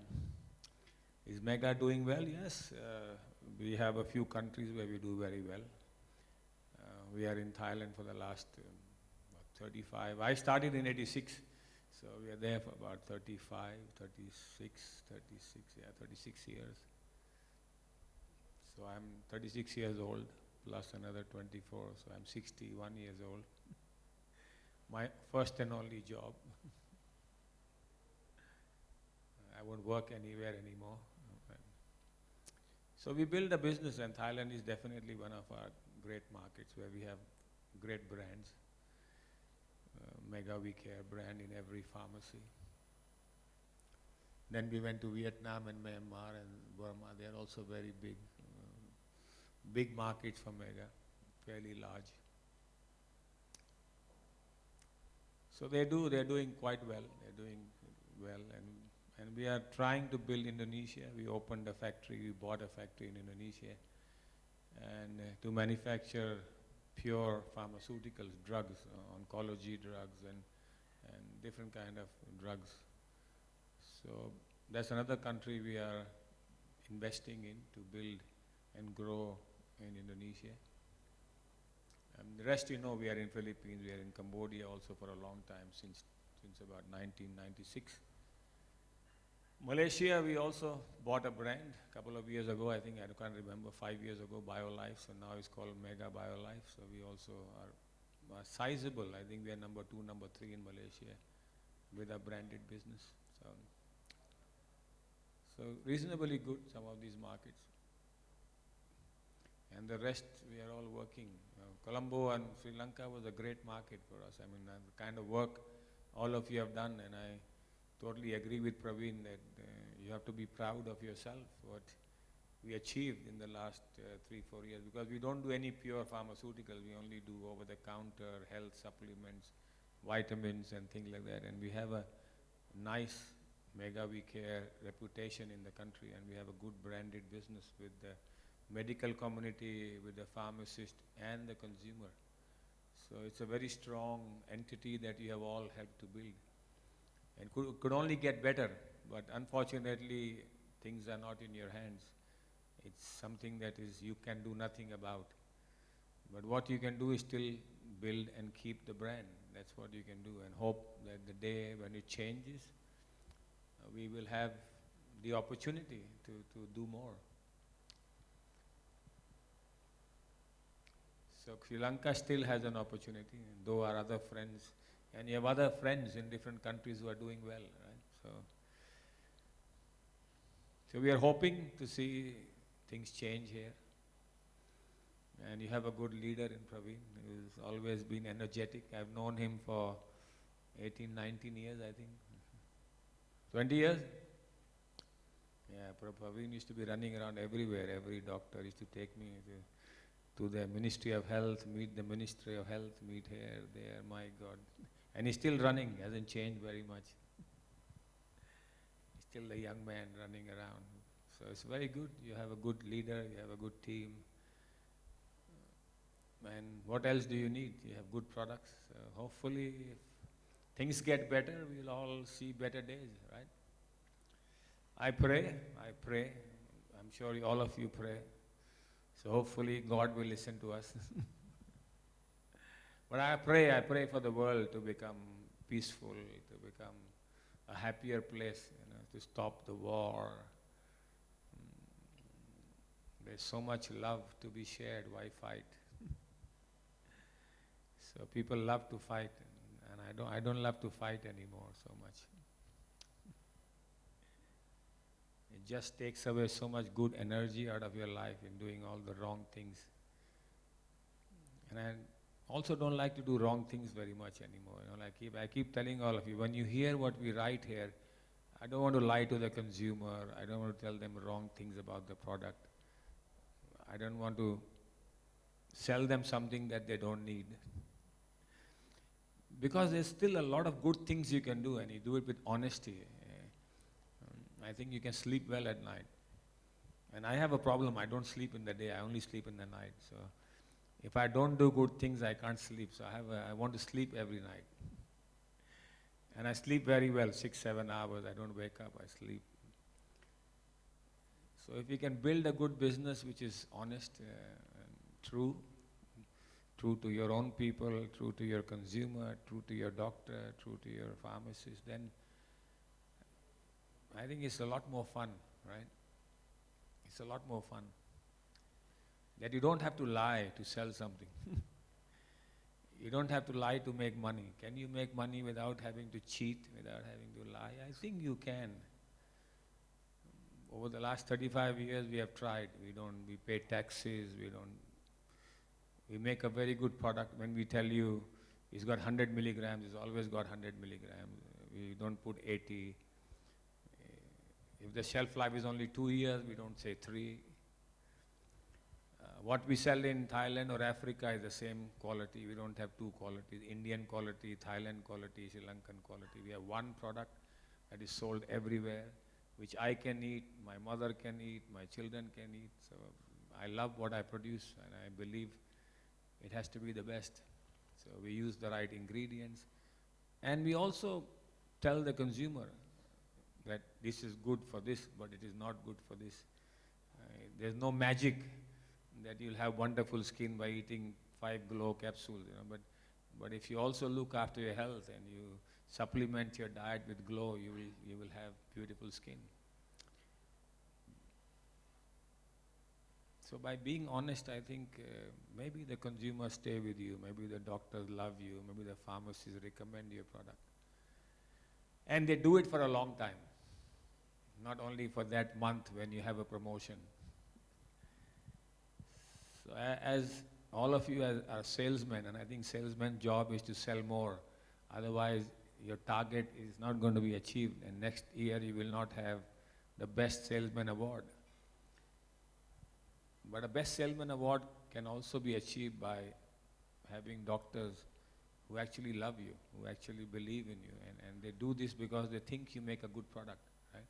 is Mega doing well? Yes, we have a few countries where we do very well. We are in Thailand for the last 35. I started in 86, so we are there for about 35, 36 years. So I'm 36 years old, plus another 24, so I'm 61 years old. My first and only job. I won't work anywhere anymore. So we build a business, and Thailand is definitely one of our great markets where we have great brands. Mega We Care brand in every pharmacy. Then we went to Vietnam and Myanmar and Burma. They are also very big markets for Mega, fairly large. So they're doing quite well. They're doing well, and we are trying to build Indonesia. We opened a factory, we bought a factory in Indonesia, and to manufacture pure pharmaceuticals, drugs, oncology drugs, and different kind of drugs. So that's another country we are investing in to build and grow in Indonesia. The rest, you know, we are in Philippines, we are in Cambodia also for a long time, since about 1996. Malaysia, we also bought a brand a couple of years ago, I think, I can't remember, 5 years ago, BioLife, so now it's called Mega BioLife, so we also are sizable. I think we are number 2, number 3 in Malaysia with a branded business. So reasonably good, some of these markets. And the rest, we are all working. Colombo and Sri Lanka was a great market for us. I mean, the kind of work all of you have done, and I totally agree with Praveen that you have to be proud of yourself, what we achieved in the last 3-4 years, because we don't do any pure pharmaceuticals, we only do over-the-counter health supplements, vitamins and things like that, and we have a nice Mega We Care reputation in the country, and we have a good branded business with the medical community, with the pharmacist and the consumer. So it's a very strong entity that you have all helped to build. And could only get better, but unfortunately things are not in your hands. It's something that is you can do nothing about. But what you can do is still build and keep the brand. That's what you can do, and hope that the day when it changes, we will have the opportunity to do more. So Sri Lanka still has an opportunity, though our other friends, and you have other friends in different countries who are doing well, right? So we are hoping to see things change here. And you have a good leader in Praveen, who's always been energetic. I've known him for 18, 19 years, I think. 20 years? Yeah, Praveen used to be running around everywhere. Every doctor used to take me to the Ministry of Health, meet the Ministry of Health, meet here, there, my God. And he's still running, hasn't changed very much. He's still a young man running around. So it's very good. You have a good leader, you have a good team. And what else do you need? You have good products. So hopefully, if things get better, we'll all see better days, right? I pray. I'm sure all of you pray. So hopefully God will listen to us. But I pray for the world to become peaceful, to become a happier place, to stop the war. There's so much love to be shared, why fight? So people love to fight, and I don't love to fight anymore so much. It just takes away so much good energy out of your life in doing all the wrong things. And I also don't like to do wrong things very much anymore. I keep telling all of you, when you hear what we write here, I don't want to lie to the consumer. I don't want to tell them wrong things about the product. I don't want to sell them something that they don't need. Because there's still a lot of good things you can do, and you do it with honesty. I think you can sleep well at night. And I have a problem. I don't sleep in the day. I only sleep in the night. So if I don't do good things, I can't sleep. So I want to sleep every night. And I sleep very well, 6-7 hours. I don't wake up. I sleep. So if you can build a good business which is honest, true to your own people, true to your consumer, true to your doctor, true to your pharmacist, then I think it's a lot more fun, right? It's a lot more fun. That you don't have to lie to sell something. You don't have to lie to make money. Can you make money without having to cheat, without having to lie? I think you can. Over the last 35 years we have tried. We pay taxes, we make a very good product. When we tell you it's got 100 milligrams, it's always got 100 milligrams. We don't put 80. If the shelf life is only 2 years, we don't say 3. What we sell in Thailand or Africa is the same quality. We don't have 2 qualities, Indian quality, Thailand quality, Sri Lankan quality. We have one product that is sold everywhere, which I can eat, my mother can eat, my children can eat. So I love what I produce, and I believe it has to be the best. So we use the right ingredients. And we also tell the consumer that this is good for this, but it is not good for this. There's no magic that you'll have wonderful skin by eating 5 glow capsules, but if you also look after your health and you supplement your diet with glow, you will have beautiful skin. So by being honest, I think maybe the consumers stay with you, maybe the doctors love you, maybe the pharmacists recommend your product. And they do it for a long time, not only for that month when you have a promotion. So as all of you are salesmen, and I think salesman's job is to sell more, otherwise your target is not going to be achieved, and next year you will not have the best salesman award. But a best salesman award can also be achieved by having doctors who actually love you, who actually believe in you, and they do this because they think you make a good product, right?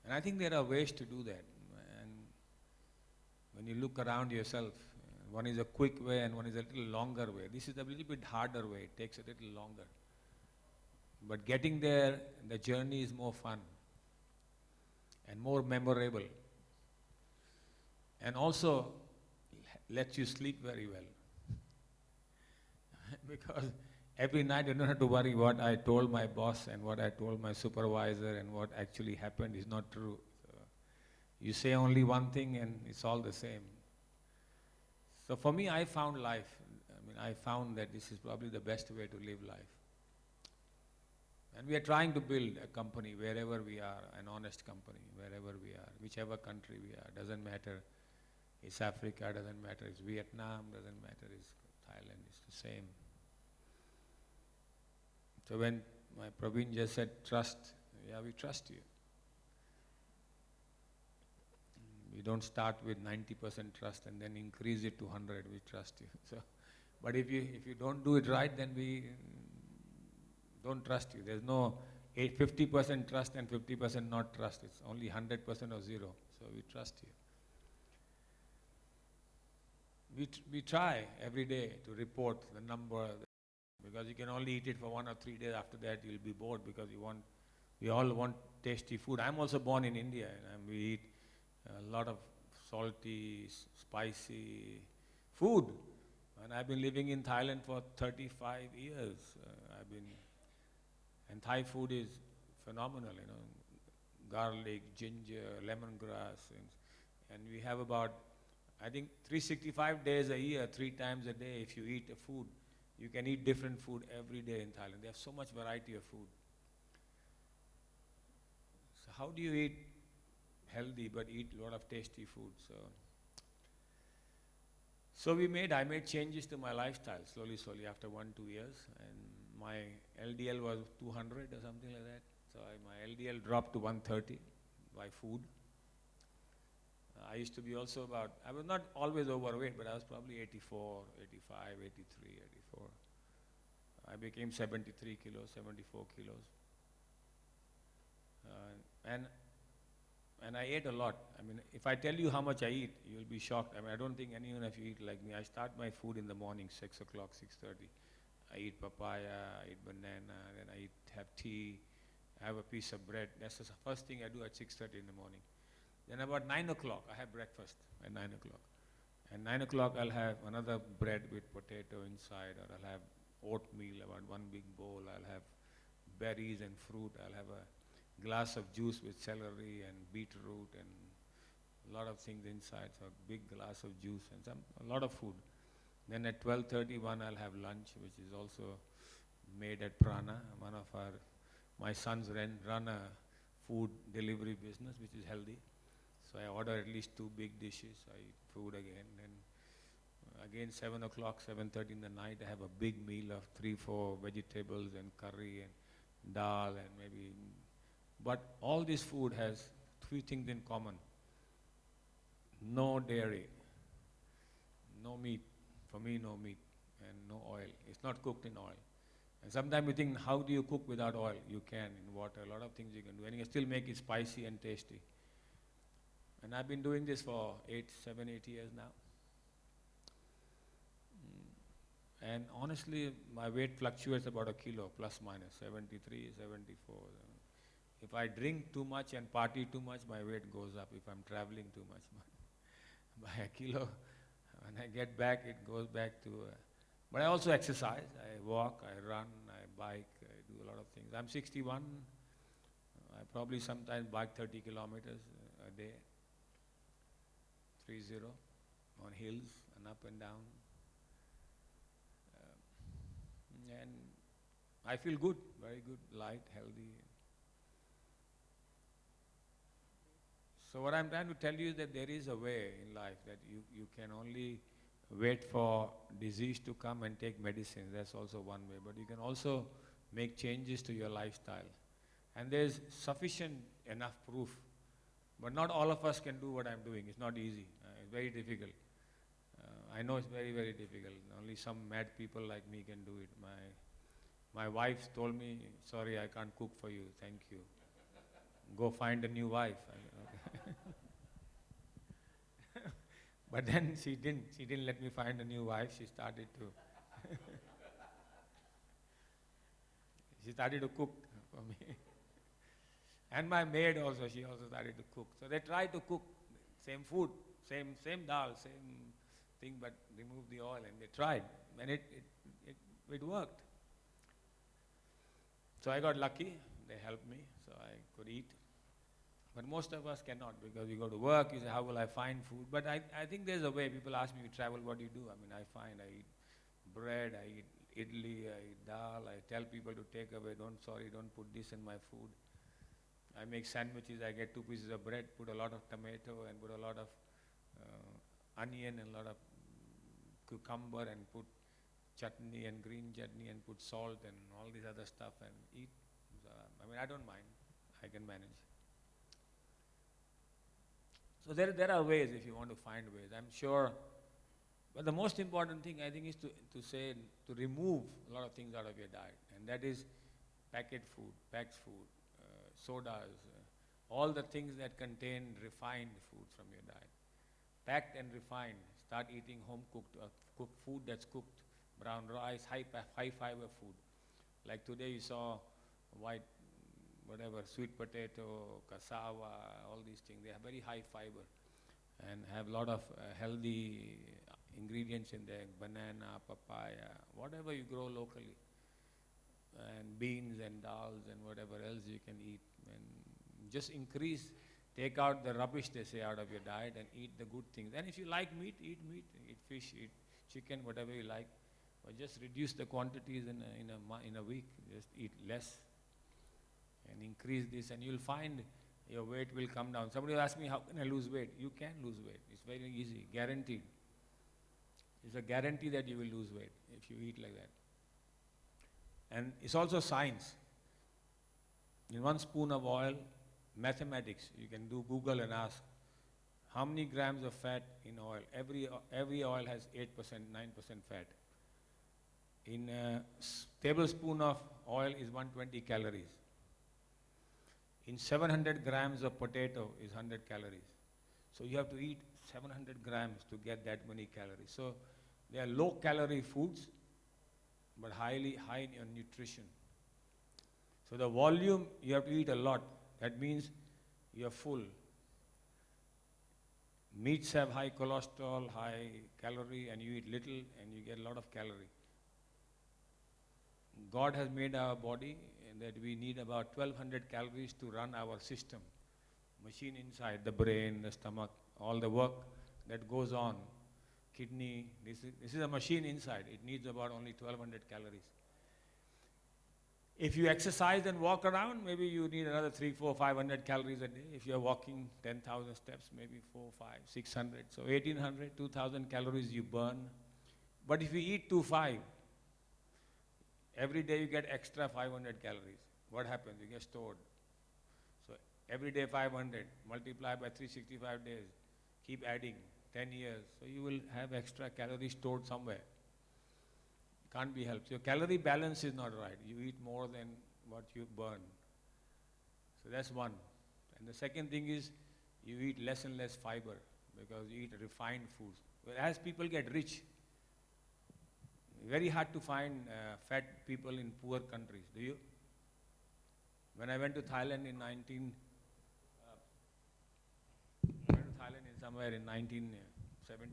And I think there are ways to do that. And when you look around yourself, One is a quick way and one is a little longer way. This is a little bit harder way. It takes a little longer. But getting there, the journey is more fun and more memorable. And also lets you sleep very well. Because every night you don't have to worry what I told my boss and what I told my supervisor and what actually happened is not true. So you say only one thing and it's all the same. So for me, I found life. I found that this is probably the best way to live life. And we are trying to build a company wherever we are, an honest company, wherever we are, whichever country we are. Doesn't matter, it's Africa, doesn't matter, it's Vietnam, doesn't matter, it's Thailand, it's the same. So when my Praveen just said trust, yeah, we trust you. We don't start with 90% trust and then increase it to 100, we trust you. So, but if you don't do it right, then we don't trust you. There's no 50% trust and 50% not trust. It's only 100% or zero. So we trust you. We try every day to report the number, because you can only eat it for 1 or 3 days. After that, you'll be bored because we all want tasty food. I'm also born in India, and we eat a lot of salty, spicy food. And I've been living in Thailand for 35 years. And Thai food is phenomenal, garlic, ginger, lemongrass, and we have about, I think, 365 days a year, 3 times a day. If you eat a food, you can eat different food every day in Thailand. They have so much variety of food. So how do you eat healthy but eat a lot of tasty food? So I made changes to my lifestyle slowly after 1-2 years, and my LDL was 200 or something like that. So my LDL dropped to 130 by food. I used to be also I was not always overweight, but I was probably 84, 85, 83, 84. I became 73 kilos, 74 kilos. And I ate a lot. If I tell you how much I eat, you'll be shocked. I don't think anyone of you eat like me. I start my food in the morning, 6 o'clock, 6:30. I eat papaya, I eat banana, then I have tea, I have a piece of bread. That's the first thing I do at 6:30 in the morning. Then about 9 o'clock, I have breakfast at 9 o'clock. And 9 o'clock, I'll have another bread with potato inside, or I'll have oatmeal, about 1 big bowl. I'll have berries and fruit. I'll have a glass of juice with celery and beetroot and a lot of things inside. So a big glass of juice and a lot of food. Then at 12:31, I'll have lunch, which is also made at Prana. My sons run a food delivery business, which is healthy. So I order at least 2 big dishes. I eat food again. Then again 7 o'clock, 7:30 in the night, I have a big meal of 3-4 vegetables and curry and dal and maybe. But all this food has 3 things in common. No dairy, no meat. For me, no meat, and no oil. It's not cooked in oil. And sometimes you think, how do you cook without oil? You can, in water, a lot of things you can do. And you can still make it spicy and tasty. And I've been doing this for 7, 8 years now. And honestly, my weight fluctuates about a kilo, plus minus, 73, 74. If I drink too much and party too much, my weight goes up. If I'm traveling too much, by a kilo. When I get back, it goes back to. But I also exercise. I walk, I run, I bike, I do a lot of things. I'm 61. I probably sometimes bike 30 kilometers a day. 30 on hills and up and down. And I feel good, very good, light, healthy. So what I'm trying to tell you is that there is a way in life that you can only wait for disease to come and take medicines. That's also one way. But you can also make changes to your lifestyle. And there's sufficient enough proof. But not all of us can do what I'm doing. It's not easy. It's very difficult. I know it's very, very difficult. Only some mad people like me can do it. My wife told me, sorry, I can't cook for you. Thank you. Go find a new wife. But then she didn't let me find a new wife. She started to cook for me. And my maid also, she also started to cook. So they tried to cook same food, same dal, same thing, but remove the oil, and they tried. And it worked. So I got lucky. They helped me, so I could eat. But most of us cannot, because we go to work, you say, how will I find food? But I think there's a way. People ask me, you travel, what do you do? I mean, I eat bread, I eat idli, I eat dal, I tell people to take away, don't put this in my food. I make sandwiches, I get 2 pieces of bread, put a lot of tomato and put a lot of onion and a lot of cucumber and put chutney and green chutney and put salt and all this other stuff and eat. So, I mean, I don't mind. I can manage. So there are ways if you want to find ways, I'm sure. But the most important thing, I think, is to remove a lot of things out of your diet. And that is packed food, sodas, all the things that contain refined foods from your diet. Packed and refined. Start eating home-cooked, cooked food that's cooked. Brown rice, high fiber food. Like today you saw sweet potato, cassava, all these things. They have very high fiber and have a lot of healthy ingredients in there. Banana, papaya, whatever you grow locally. And beans and dals and whatever else you can eat. And just take out the rubbish, they say, out of your diet and eat the good things. And if you like meat, eat fish, eat chicken, whatever you like. But just reduce the quantities in a week. Just eat less and increase this, and you'll find your weight will come down. Somebody will ask me, how can I lose weight? You can lose weight. It's very easy, guaranteed. It's a guarantee that you will lose weight if you eat like that. And it's also science. In 1 spoon of oil, mathematics, you can do Google and ask, how many grams of fat in oil? Every oil has 8%, 9% fat. In a tablespoon of oil is 120 calories. In 700 grams of potato is 100 calories. So you have to eat 700 grams to get that many calories. So they are low-calorie foods, but high in nutrition. So the volume, you have to eat a lot. That means you're full. Meats have high cholesterol, high calorie, and you eat little and you get a lot of calorie. God has made our body that we need about 1200 calories to run our system. Machine inside, the brain, the stomach, all the work that goes on, kidney, this is a machine inside. It needs about only 1200 calories. If you exercise and walk around, maybe you need another 300, 400, 500 calories a day. If you're walking 10,000 steps, maybe 400, 500, 600. So 1800, 2000 calories you burn. But if you eat 2-5, every day you get extra 500 calories. What happens? You get stored. So every day 500, multiply by 365 days, keep adding, 10 years. So you will have extra calories stored somewhere. Can't be helped. Your calorie balance is not right. You eat more than what you burn. So that's one. And the second thing is you eat less and less fiber because you eat refined foods. Well, as people get rich, very hard to find fat people in poor countries. Do you? When I went to Thailand in somewhere in 1977,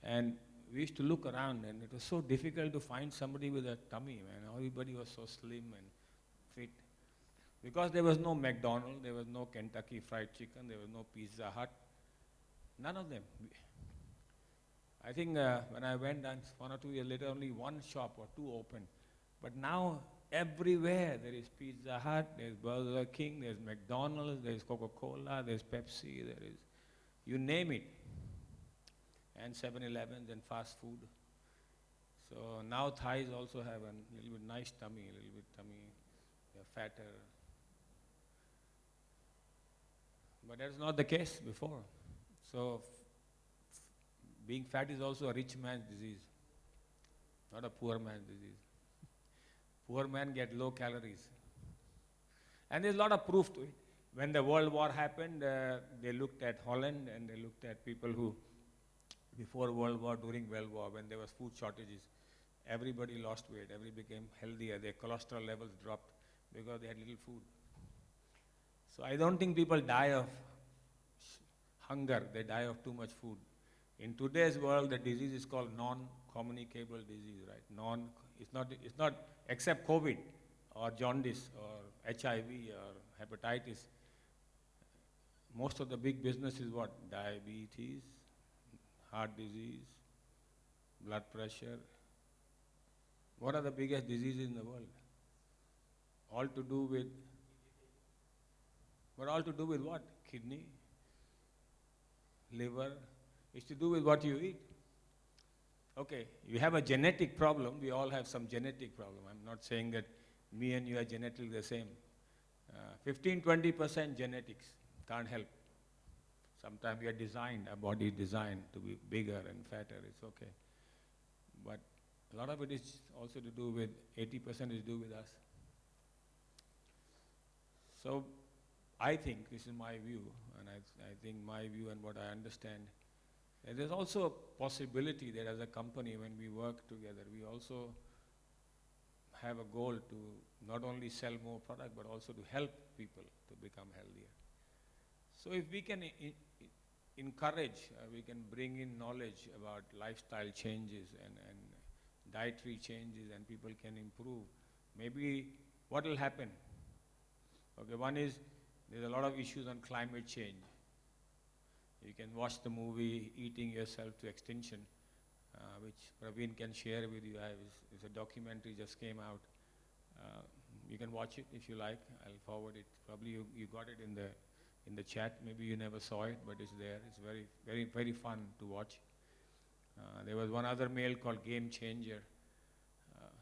and we used to look around, and it was so difficult to find somebody with a tummy, man. Everybody was so slim and fit. Because there was no McDonald's, there was no Kentucky Fried Chicken, there was no Pizza Hut. None of them. I think when I went, and 1 or 2 years later, only 1 shop or 2 opened. But now, everywhere there is Pizza Hut, there's Burger King, there's McDonald's, there's Coca-Cola, there's Pepsi, there is, you name it. And 7-Elevens and fast food. So now Thais also have a little bit nice tummy, they're fatter. But that's not the case before. So being fat is also a rich man's disease, not a poor man's disease. Poor man get low calories. And there's a lot of proof to it. when the World War happened, they looked at Holland and they looked at people who, before World War, during World War, when there was food shortages, everybody lost weight, everybody became healthier, their cholesterol levels dropped because they had little food. So I don't think people die of hunger, they die of too much food. In today's world, the disease is called non-communicable disease, right? It's not except COVID or jaundice or HIV or hepatitis. Most of the big business is what? Diabetes, heart disease, blood pressure. What are the biggest diseases in the world? All to do with what? Kidney, liver. It's to do with what you eat. Okay, you have a genetic problem. We all have some genetic problem. I'm not saying that me and you are genetically the same. 15-20% genetics can't help. Sometimes we are designed, our body is designed to be bigger and fatter. It's okay. But a lot of it is also to do with, 80% is to do with us. So I think, this is my view, and I think my view and what I understand, there's also a possibility that as a company, when we work together, we also have a goal to not only sell more product, but also to help people to become healthier. So if we can encourage, we can bring in knowledge about lifestyle changes and dietary changes, and people can improve, maybe what will happen? Okay, one is, there's a lot of issues on climate change. You can watch the movie Eating Yourself to Extinction, which Praveen can share with you. It's a documentary just came out. You can watch it if you like. I'll forward it. Probably you got it in the chat. Maybe you never saw it, but it's there. It's very, very, very fun to watch. There was one other mail called Game Changer.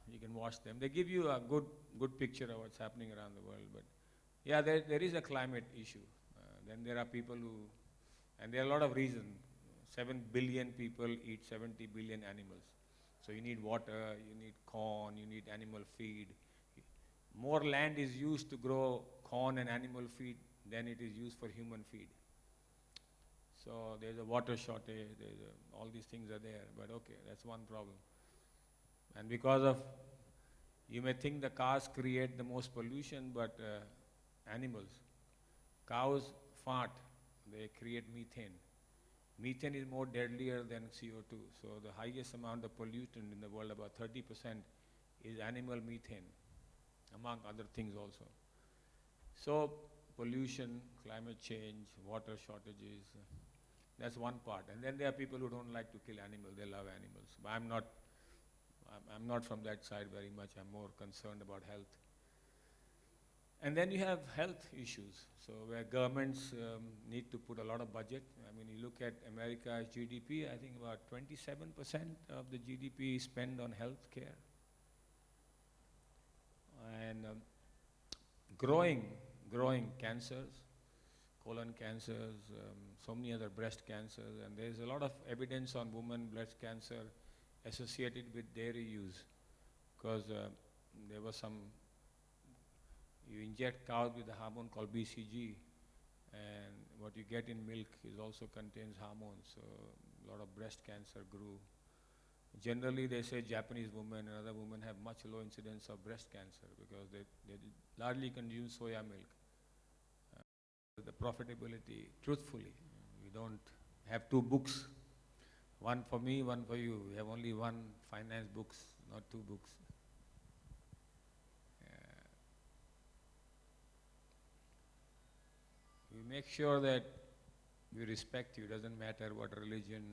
You can watch them. They give you a good picture of what's happening around the world. But yeah, there is a climate issue. Then there are people who, and there are a lot of reasons. 7 billion people eat 70 billion animals. So you need water, you need corn, you need animal feed. More land is used to grow corn and animal feed than it is used for human feed. So there's a water shortage, all these things are there, but okay, that's one problem. And because of, you may think the cars create the most pollution, but animals, cows fart, they create methane. Methane is more deadlier than CO2. So the highest amount of pollutant in the world, about 30%, is animal methane, among other things also. So pollution, climate change, water shortages, that's one part. And then there are people who don't like to kill animals, they love animals. But I'm not from that side very much. I'm more concerned about health. And then you have health issues. So where governments need to put a lot of budget. I mean, you look at America's GDP, I think about 27% of the GDP is spent on health care. And growing cancers, colon cancers, so many other breast cancers, and there's a lot of evidence on women breast cancer associated with dairy use, because there was some, you inject cows with a hormone called BCG, and what you get in milk is also contains hormones, so a lot of breast cancer grew. Generally, they say Japanese women and other women have much low incidence of breast cancer because they largely consume soya milk. The profitability, truthfully, we don't have two books, one for me, one for you. We have only one finance books, not two books. We make sure that we respect you. Doesn't matter what religion,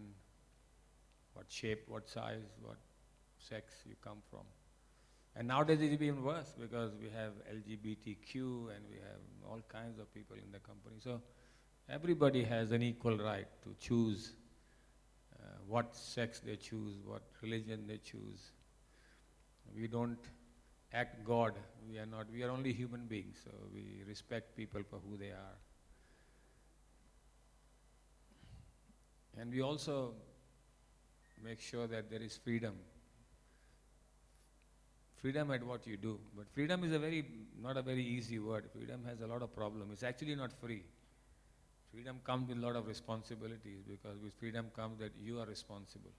what shape, what size, what sex you come from. And nowadays it's even worse because we have LGBTQ and we have all kinds of people in the company. So everybody has an equal right to choose what sex they choose, what religion they choose. We don't act God. We are only human beings, so we respect people for who they are. And we also make sure that there is freedom freedom at what you do. But freedom is not a very easy word. Freedom has a lot of problems. It's actually not free. Freedom comes with a lot of responsibilities, because with freedom comes that you are responsible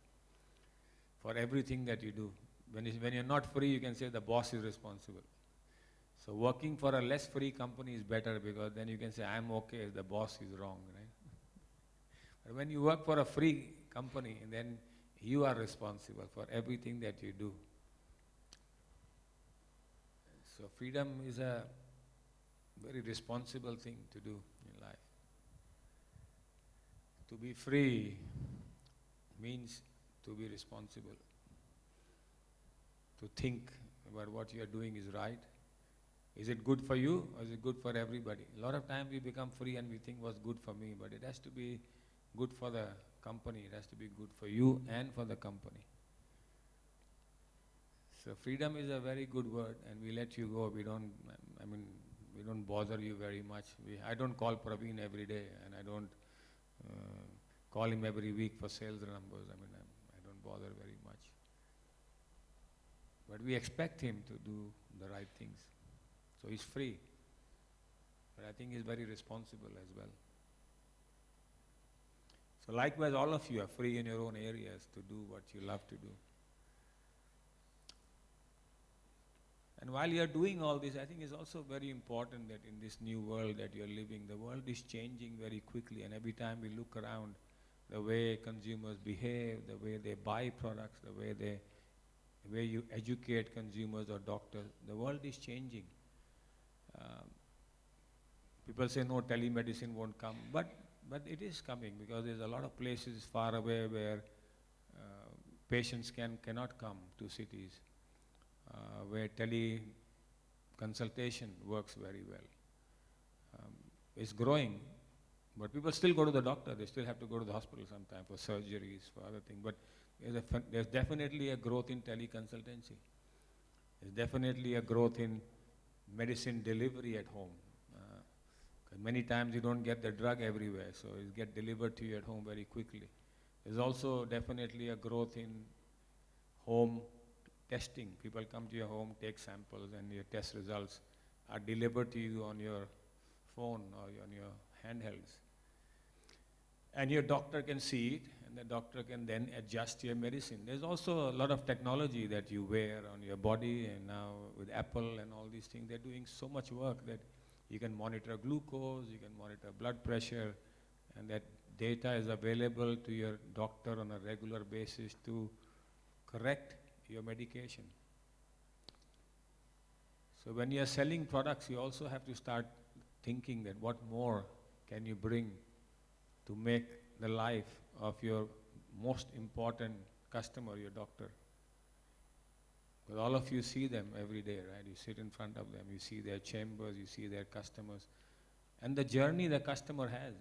for everything that you do. When you're not free, you can say the boss is responsible. So working for a less free company is better, because then you can say, I'm okay if the boss is wrong, right? But when you work for a free company, then you are responsible for everything that you do. So freedom is a very responsible thing to do in life. To be free means to be responsible. To think about what you are doing is right. Is it good for you, or is it good for everybody? A lot of times we become free and we think what's good for me, but it has to be good for the company. It has to be good for you and for the company. So freedom is a very good word, and we let you go. We don't bother you very much. I don't call Praveen every day, and I don't call him every week for sales numbers. I don't bother very much. But we expect him to do the right things. So he's free. But I think he's very responsible as well. So likewise, all of you are free in your own areas to do what you love to do. And while you are doing all this, I think it's also very important that in this new world that you're living, the world is changing very quickly, and every time we look around, the way consumers behave, the way they buy products, the way you educate consumers or doctors, the world is changing. People say no, telemedicine won't come, but it is coming, because there's a lot of places far away where patients cannot come to cities, where teleconsultation works very well. It's growing, but people still go to the doctor. They still have to go to the hospital sometimes for surgeries, for other things. But there's definitely a growth in teleconsultancy. There's definitely a growth in medicine delivery at home. Many times you don't get the drug everywhere, so it gets delivered to you at home very quickly. There's also definitely a growth in home testing. People come to your home, take samples, and your test results are delivered to you on your phone or on your handhelds. And your doctor can see it, and the doctor can then adjust your medicine. There's also a lot of technology that you wear on your body, and now with Apple and all these things, they're doing so much work that you can monitor glucose, you can monitor blood pressure, and that data is available to your doctor on a regular basis to correct your medication. So when you're selling products, you also have to start thinking that what more can you bring to make the life of your most important customer, your doctor. Because all of you see them every day, right? You sit in front of them, you see their chambers, you see their customers, and the journey the customer has.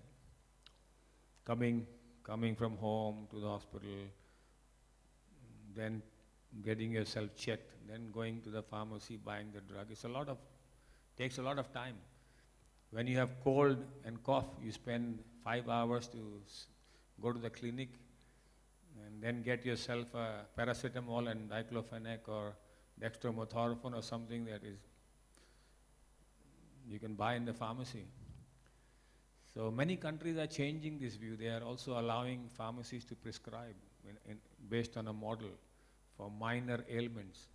Coming from home to the hospital, then getting yourself checked, then going to the pharmacy, buying the drug. Takes a lot of time. When you have cold and cough, you spend 5 hours to go to the clinic and then get yourself a paracetamol and diclofenac or dextromethorphan or something that is you can buy in the pharmacy. So many countries are changing this view. They are also allowing pharmacies to prescribe based on a model for minor ailments.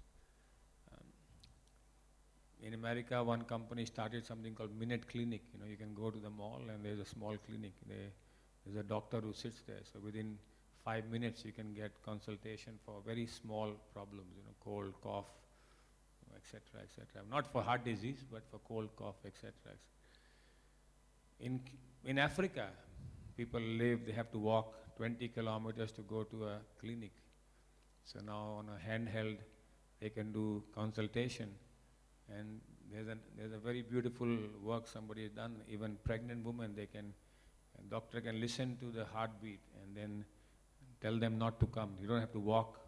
In America, one company started something called Minute Clinic. You can go to the mall and there's a small clinic. There's a doctor who sits there. So within 5 minutes, you can get consultation for very small problems, cold, cough, etc., etc. Not for heart disease, but for cold, cough, etc. In Africa, people they have to walk 20 kilometers to go to a clinic. So now on a handheld, they can do consultation. And there's a very beautiful work somebody has done. Even pregnant women, a doctor can listen to the heartbeat and then tell them not to come. You don't have to walk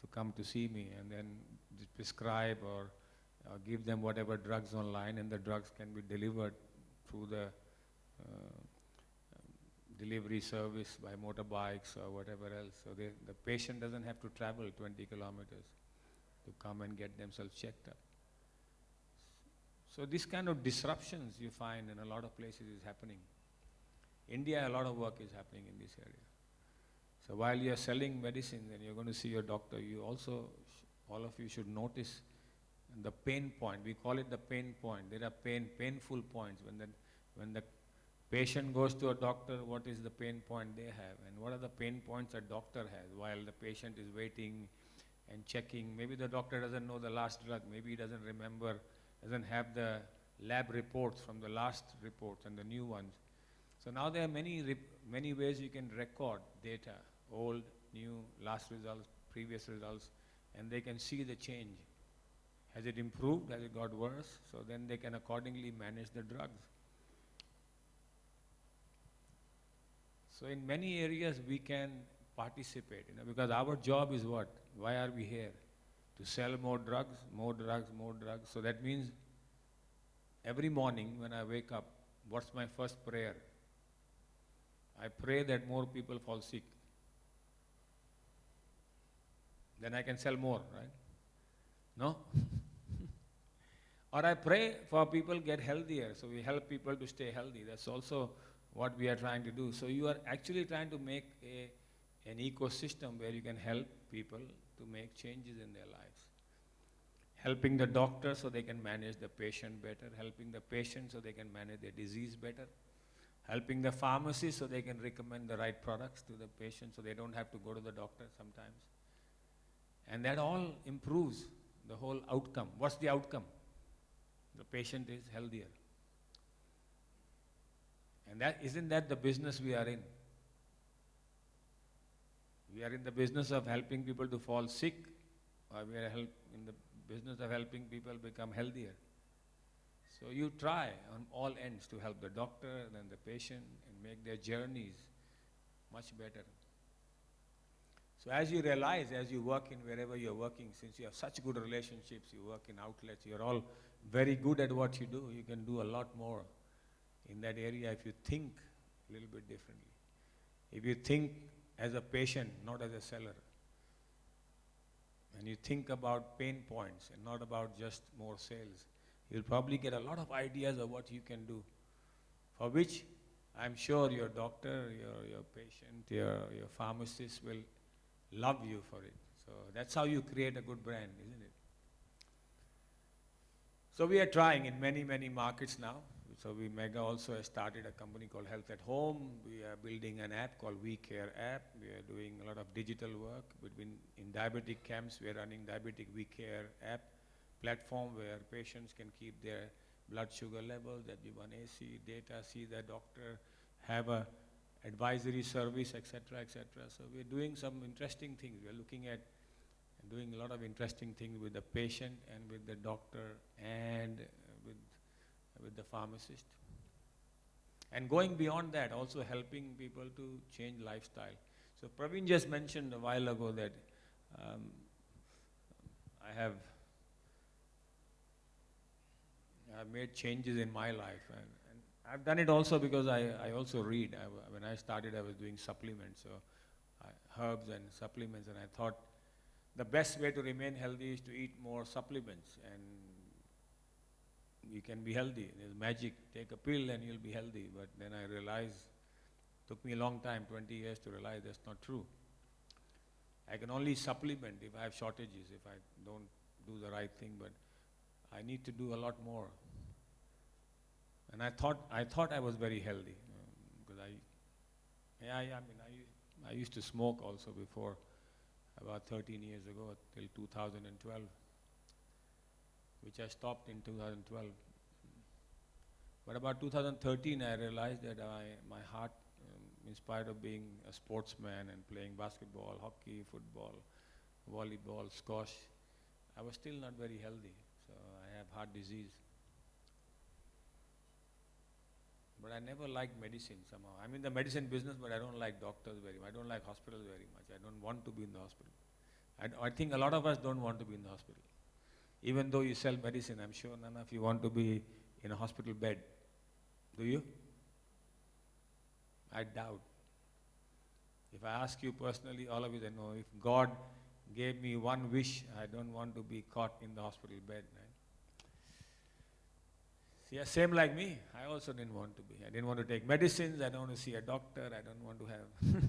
to come to see me, and then prescribe or give them whatever drugs online, and the drugs can be delivered through the delivery service by motorbikes or whatever else. So the patient doesn't have to travel 20 kilometers. to come and get themselves checked up. So this kind of disruptions you find in a lot of places is happening. India, a lot of work is happening in this area. So while you're selling medicines and you're going to see your doctor, you also, all of you should notice the pain point. We call it the pain point. There are painful points. When the patient goes to a doctor, what is the pain point they have? And what are the pain points a doctor has while the patient is waiting and checking? Maybe the doctor doesn't know the last drug. Maybe he doesn't remember, doesn't have the lab reports from the last reports and the new ones. So now there are many ways you can record data, old, new, last results, previous results, and they can see the change. Has it improved? Has it got worse? So then they can accordingly manage the drugs. So in many areas we can participate, because our job is what? Why are we here? To sell more drugs, more drugs, more drugs. So that means every morning when I wake up, what's my first prayer? I pray that more people fall sick. Then I can sell more, right? No? Or I pray for people get healthier, so we help people to stay healthy. That's also what we are trying to do. So you are actually trying to make an ecosystem where you can help people to make changes in their lives. Helping the doctor so they can manage the patient better, helping the patient so they can manage their disease better, helping the pharmacist so they can recommend the right products to the patient so they don't have to go to the doctor sometimes. And that all improves the whole outcome. What's the outcome? The patient is healthier. And isn't that the business we are in? We are in the business of helping people to fall sick, or we are in the business of helping people become healthier. So you try on all ends to help the doctor and the patient and make their journeys much better. So as you realize, as you work in wherever you're working, since you have such good relationships, you work in outlets, you're all very good at what you do, you can do a lot more in that area if you think a little bit differently. If you think as a patient, not as a seller, and you think about pain points and not about just more sales, you'll probably get a lot of ideas of what you can do, for which I'm sure your doctor, your patient, your pharmacist will love you for it. So that's how you create a good brand, isn't it? So we are trying in many, many markets now. So Mega also has started a company called Health at Home. We are building an app called We Care app. We are doing a lot of digital work. In diabetic camps, we are running Diabetic We Care app platform where patients can keep their blood sugar levels, that we want AC data, see their doctor, have a advisory service, etc., etc. So we're doing some interesting things. We're looking at and doing a lot of interesting things with the patient and with the doctor and with the pharmacist. And going beyond that, also helping people to change lifestyle. So Praveen just mentioned a while ago that I have made changes in my life. And I've done it also because I also read. When I started, I was doing supplements, so herbs and supplements, and I thought the best way to remain healthy is to eat more supplements, and you can be healthy. There's magic. Take a pill and you'll be healthy. But then I realized, took me a long time, 20 years to realize that's not true. I can only supplement if I have shortages, if I don't do the right thing, but I need to do a lot more. And I thought I was very healthy, because I used to smoke also before, about 13 years ago, till 2012, which I stopped in 2012. But about 2013, I realized that my heart, in spite of being a sportsman and playing basketball, hockey, football, volleyball, squash, I was still not very healthy. So I have heart disease. But I never liked medicine somehow. I'm in the medicine business, but I don't like doctors very much. I don't like hospitals very much. I don't want to be in the hospital. I think a lot of us don't want to be in the hospital. Even though you sell medicine, I'm sure none of you want to be in a hospital bed. Do you? I doubt. If I ask you personally, all of you say, no, if God gave me one wish. I don't want to be caught in the hospital bed. Right? Yeah, same like me. I also didn't want to be. I didn't want to take medicines. I don't want to see a doctor. I don't want to have.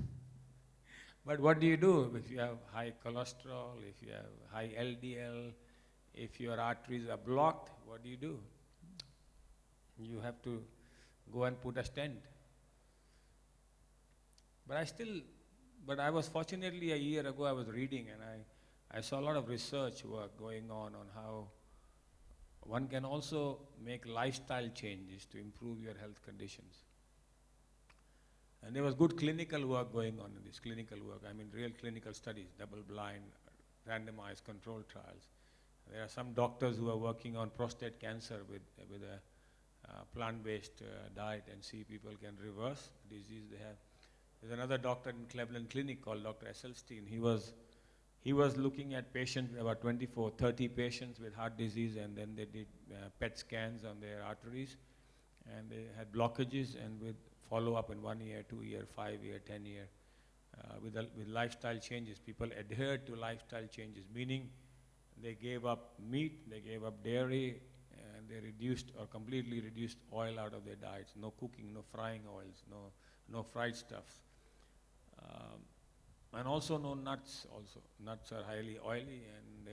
But what do you do if you have high cholesterol, if you have high LDL, if your arteries are blocked? What do? You have to go and put a stent. But I was fortunately a year ago I was reading and I saw a lot of research work going on how one can also make lifestyle changes to improve your health conditions. And there was good clinical work going on in this, clinical work, I mean real clinical studies, double-blind, randomized controlled trials. There are some doctors who are working on prostate cancer with a plant-based diet and see people can reverse the disease they have. There's another doctor in Cleveland Clinic called Dr. Esselstyn. He was looking at patients, about 24, 30 patients with heart disease, and then they did PET scans on their arteries, and they had blockages, and with follow-up in 1 year, 2 year, 5 year, 10 year, with lifestyle changes. People adhered to lifestyle changes, meaning they gave up meat, they gave up dairy, and they reduced or completely reduced oil out of their diets. No cooking, no frying oils, no fried stuffs. And also no nuts also. Nuts are highly oily and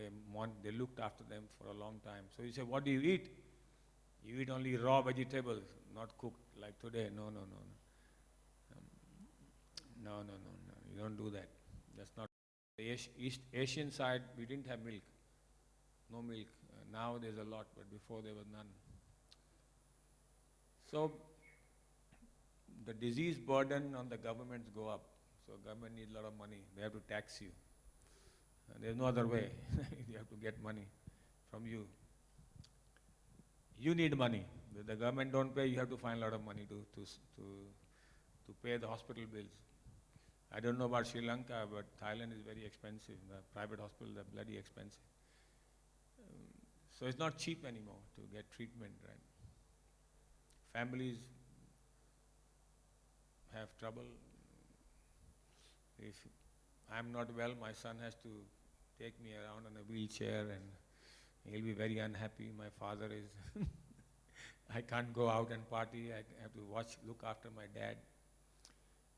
they looked after them for a long time. So you say, what do you eat? You eat only raw vegetables, not cooked like today. No. No. You don't do that. That's not. The East Asian side, we didn't have milk. No milk. Now there's a lot, but before there was none. So the disease burden on the governments go up. So government needs a lot of money. They have to tax you. There's no other way. You have to get money from you. You need money. If the government don't pay, you have to find a lot of money to pay the hospital bills. I don't know about Sri Lanka, but Thailand is very expensive. The private hospitals are bloody expensive. So it's not cheap anymore to get treatment, right? Families have trouble. If I'm not well, my son has to take me around on a wheelchair and he'll be very unhappy. My father is, I can't go out and party. I have to look after my dad.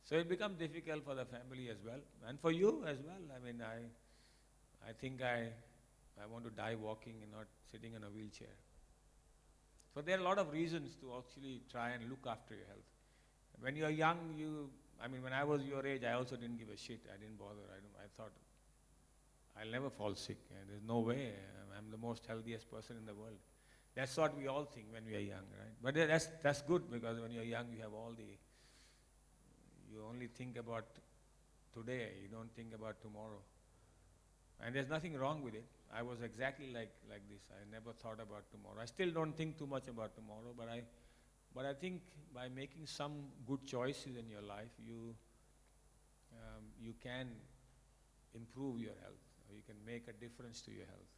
So it becomes difficult for the family as well, and for you as well. I mean, I think I want to die walking and not sitting in a wheelchair. So there are a lot of reasons to actually try and look after your health. When you're young, when I was your age, I also didn't give a shit. I didn't bother. I thought, I'll never fall sick. There's no way. I'm the most healthiest person in the world. That's what we all think when we are young, right? But that's good, because when you're young, you have you only think about today. You don't think about tomorrow. And there's nothing wrong with it. I was exactly like this. I never thought about tomorrow. I still don't think too much about tomorrow, but I think by making some good choices in your life, you can improve your health, or you can make a difference to your health.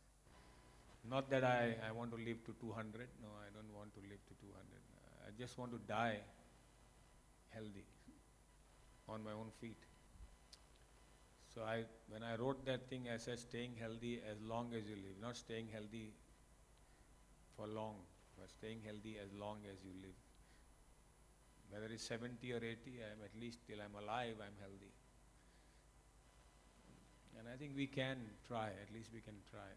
Not that I want to live to 200. No, I don't want to live to 200. I just want to die healthy, on my own feet. So when I wrote that thing, I said staying healthy as long as you live, not staying healthy for long, but staying healthy as long as you live. Whether it's 70 or 80, I'm at least till I'm alive, I'm healthy. And I think we can try, at least we can try.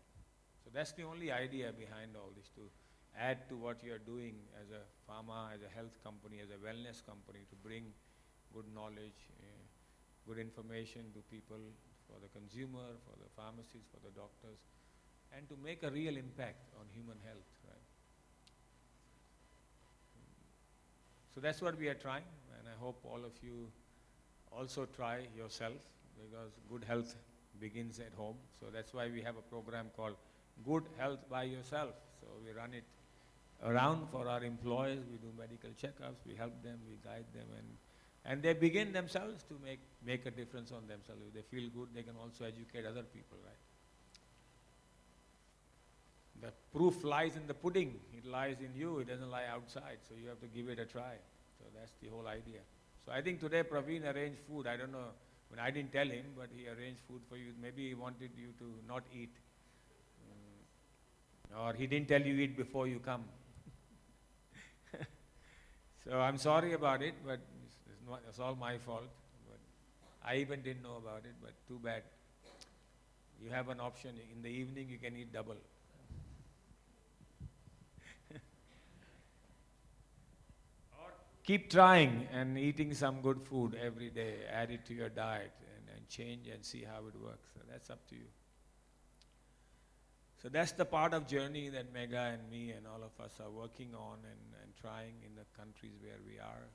So that's the only idea behind all this, to add to what you're doing as a pharma, as a health company, as a wellness company, to bring good knowledge, good information to people, for the consumer, for the pharmacists, for the doctors, and to make a real impact on human health, right? So that's what we are trying, and I hope all of you also try yourself, because good health begins at home. So that's why we have a program called Good Health by Yourself. So we run it around for our employees. We do medical checkups, we help them, we guide them, and they begin themselves to make a difference on themselves. If they feel good, they can also educate other people, right? The proof lies in the pudding. It lies in you. It doesn't lie outside. So you have to give it a try. So that's the whole idea. So I think today Praveen arranged food. I don't know But I didn't tell him, but he arranged food for you. Maybe he wanted you to not eat. Or he didn't tell you eat before you come. So I'm sorry about it, but it's all my fault. But I even didn't know about it, but too bad. You have an option. In the evening, you can eat double. Or keep trying and eating some good food every day. Add it to your diet and change and see how it works. So that's up to you. So that's the part of journey that Mega and me and all of us are working on and trying in the countries where we are.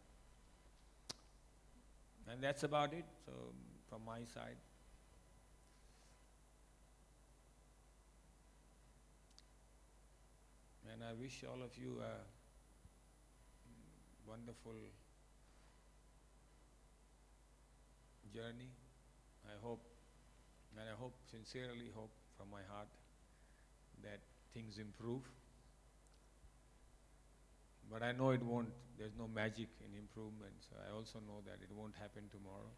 And that's about it, so from my side. And I wish all of you a wonderful journey. I hope, sincerely hope from my heart that things improve. But I know it won't, there's no magic in improvement, so I also know that it won't happen tomorrow.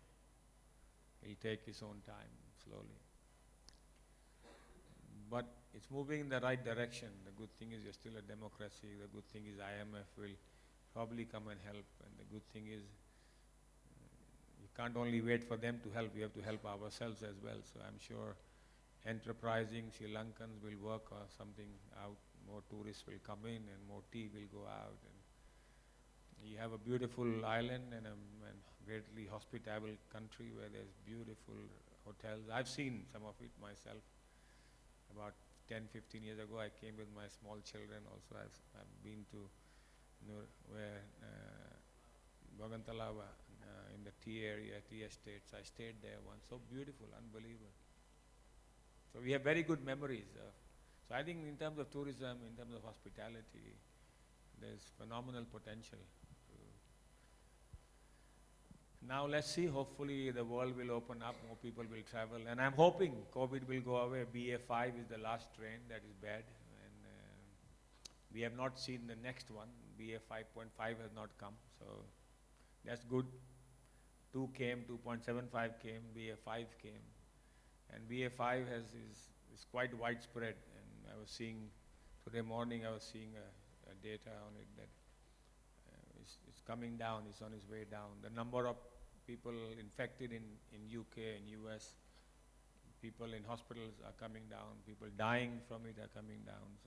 It'll take its own time, slowly. But it's moving in the right direction. The good thing is you're still a democracy. The good thing is IMF will probably come and help. And the good thing is you can't only wait for them to help, we have to help ourselves as well. So I'm sure enterprising Sri Lankans will work something out. More tourists will come in and more tea will go out. And you have a beautiful island and a greatly hospitable country where there's beautiful hotels. I've seen some of it myself. About 10, 15 years ago, I came with my small children also. I've been to where Bagantalawa in the tea area, tea estates. I stayed there once. So beautiful, unbelievable. So we have very good memories. So I think in terms of tourism, in terms of hospitality, there's phenomenal potential. Now let's see, hopefully the world will open up, more people will travel. And I'm hoping COVID will go away. BA5 is the last strain that is bad. And we have not seen the next one. BA5.5 has not come. So that's good. 2 came, 2.75 came, BA5 came. And BA5 is quite widespread. And I was seeing, today morning I was seeing a data on it that it's coming down, it's on its way down. The number of people infected in UK and US, people in hospitals are coming down, people dying from it are coming down.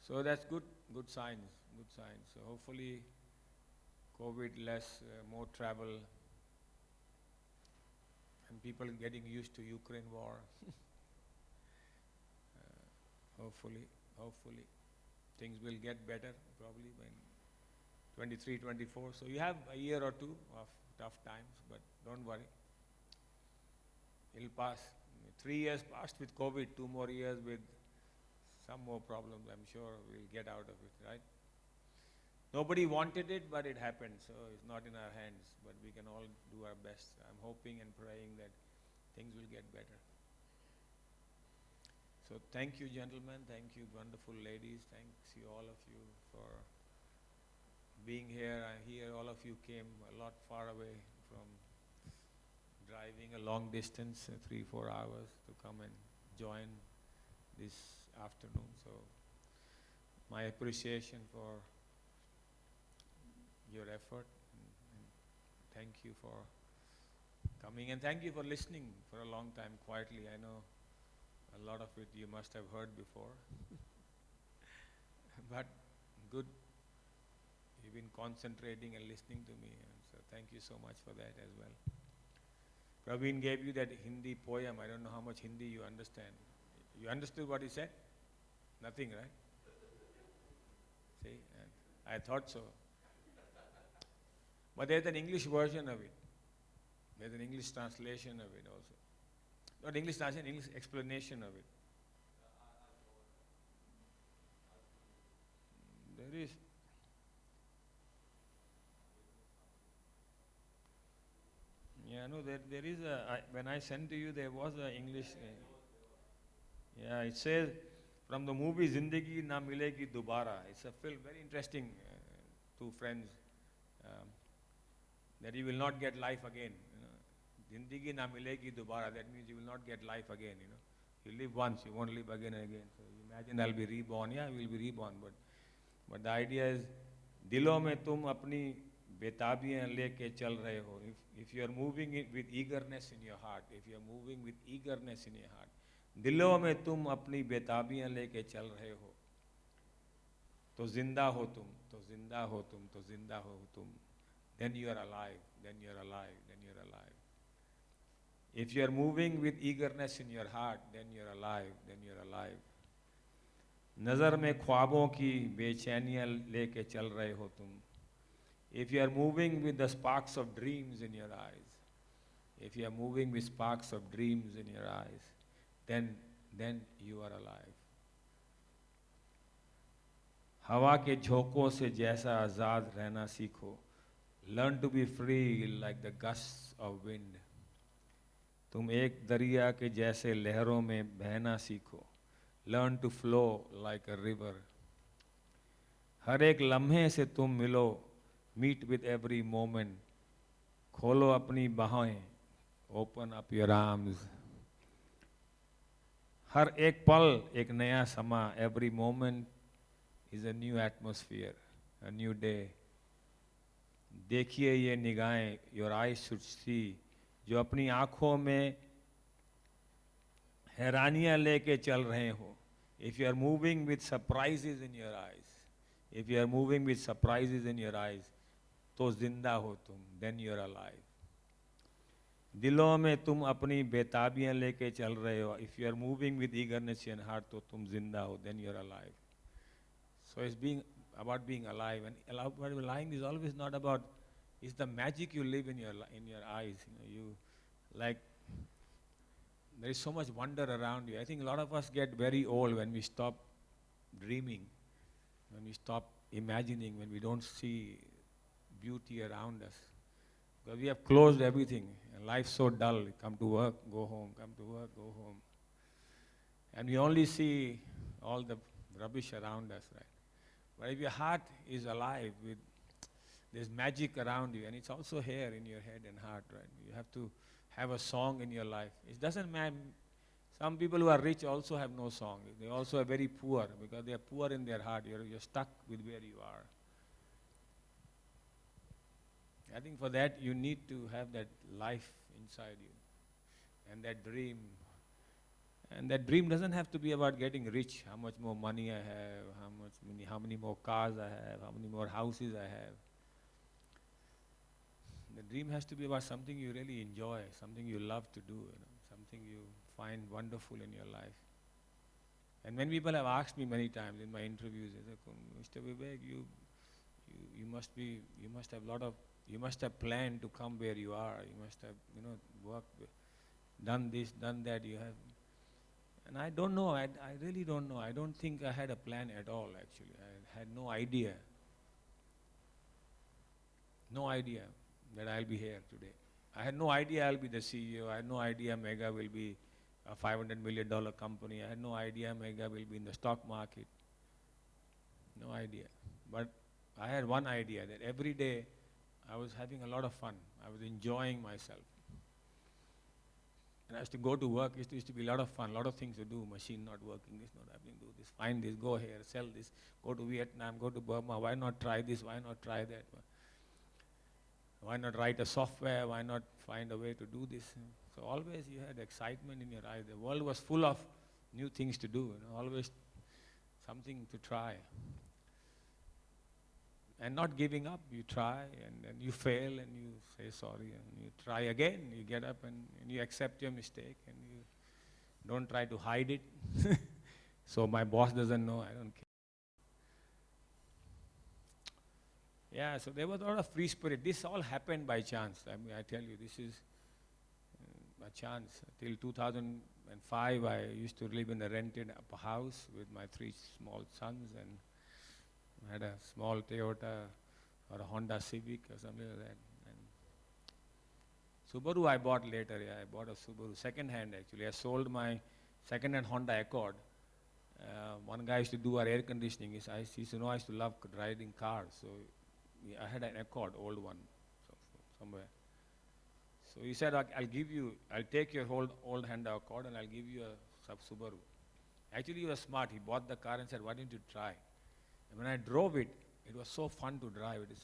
So that's good signs, good signs. So hopefully COVID less, more travel, and people getting used to Ukraine war. Hopefully things will get better probably when 23, 24. So you have a year or two of tough times, but don't worry. It'll pass. 3 years passed with COVID, 2 more years with some more problems. I'm sure we'll get out of it, right? Nobody wanted it, but it happened, so it's not in our hands, but we can all do our best. I'm hoping and praying that things will get better. So thank you, gentlemen. Thank you, wonderful ladies. Thanks you, all of you, for being here. I hear all of you came a lot far away from driving a long distance, 3-4 hours, to come and join this afternoon. So my appreciation for your effort, and thank you for coming, and thank you for listening for a long time quietly. I know a lot of it you must have heard before, but good. You've been concentrating and listening to me, and so thank you so much for that as well. Praveen gave you that Hindi poem. I don't know how much Hindi you understand. You understood what he said? Nothing, right? See, and I thought so. But there's an English version of it. There's an English translation of it also. Not English translation, English explanation of it. There is. Yeah, no, there is when I sent to you, there was an English. Yeah, it says, from the movie Zindagi Na Milegi Dobara. It's a film, very interesting, 2 friends, that you will not get life again. You know? Zindagi na milegi dobara, that means you will not get life again, you know. You live once, you won't live again and again. So you imagine I'll be reborn. Yeah, we'll be reborn, but the idea is, दिलों में तुम अपनी बेताबियां लेके चल रहे हो. If you are moving it with eagerness in your heart, if you are moving with eagerness in your heart, दिलों में तुम अपनी बेताबियां लेके चल रहे हो, तो जिंदा हो तुम, तो जिंदा हो तुम, तो जिंदा हो तुम. Then you are alive, then you are alive, then you are alive. If you are moving with eagerness in your heart, then you are alive, then you are alive. नज़र में ख्वाबों की बेचैनियाँ लेके चल रहे हो तुम. If you are moving with the sparks of dreams in your eyes, if you are moving with sparks of dreams in your eyes, then you are alive. हवा के झोंकों से जैसा आज़ाद रहना सीखो. Learn to be free like the gusts of wind. तुम एक दरिया के जैसे लहरों में बहना सीखो. Learn to flow like a river. हर एक लम्हे से तुम मिलो. Meet with every moment. खोलो अपनी बाहें. Open up your arms. हर एक पल एक नया समा. Every moment is a new atmosphere, a new day. देखिए ये निगाहें, your eyes should see, जो अपनी आँखों में हैरानियाँ लेके चल रहे हो. If you are moving with surprises in your eyes, if you are moving with surprises in your eyes, तो जिंदा हो तुम, then you are alive. दिलों में तुम अपनी बेताबियाँ लेके चल रहे हो. If you are moving with eagerness in your heart, तो तुम जिंदा हो, then you are alive. So it's about being alive, and lying is always not about. It's the magic you live in your eyes. You like. There is so much wonder around you. I think a lot of us get very old when we stop dreaming, when we stop imagining, when we don't see beauty around us. Because we have closed everything, and life's so dull. Come to work, go home, come to work, go home. And we only see all the rubbish around us, right? But if your heart is alive, there's magic around you, and it's also here in your head and heart, right? You have to have a song in your life. It doesn't matter. Some people who are rich also have no song. They also are very poor because they are poor in their heart. You're stuck with where you are. I think for that you need to have that life inside you and that dream. And that dream doesn't have to be about getting rich. How much more money I have, how many more cars I have, how many more houses I have. The dream has to be about something you really enjoy, something you love to do, something you find wonderful in your life. And when people have asked me many times in my interviews, they say, Mr. Vivek, you must have planned to come where you are. You must have, worked, done this, done that. You have, and I don't know. I really don't know. I don't think I had a plan at all. Actually, I had no idea. No idea that I'll be here today. I had no idea I'll be the CEO. I had no idea Mega will be a $500 million company. I had no idea Mega will be in the stock market. No idea. But I had one idea, that every day I was having a lot of fun. I was enjoying myself. And I used to go to work. It used to be a lot of fun, a lot of things to do. Machine not working, this not happening, do this, find this, go here, sell this, go to Vietnam, go to Burma. Why not try this? Why not try that? Why not write a software? Why not find a way to do this? So always you had excitement in your eyes. The world was full of new things to do, always something to try. And not giving up, you try and then you fail and you say sorry and you try again. You get up and you accept your mistake and you don't try to hide it. So my boss doesn't know, I don't care. Yeah, so there was a lot of free spirit. This all happened by chance. I mean, I tell you, this is a chance. Till 2005, I used to live in a rented house with my 3 small sons, and I had a small Toyota or a Honda Civic or something like that. And Subaru I bought later. Yeah, I bought a Subaru second-hand actually. I sold my second-hand Honda Accord. One guy used to do our air conditioning. He used to know I used to love riding cars, so I had an Accord, old one, somewhere. So he said, I'll take your old Honda Accord and I'll give you a Subaru. Actually, he was smart. He bought the car and said, why didn't you try? And when I drove it, it was so fun to drive it.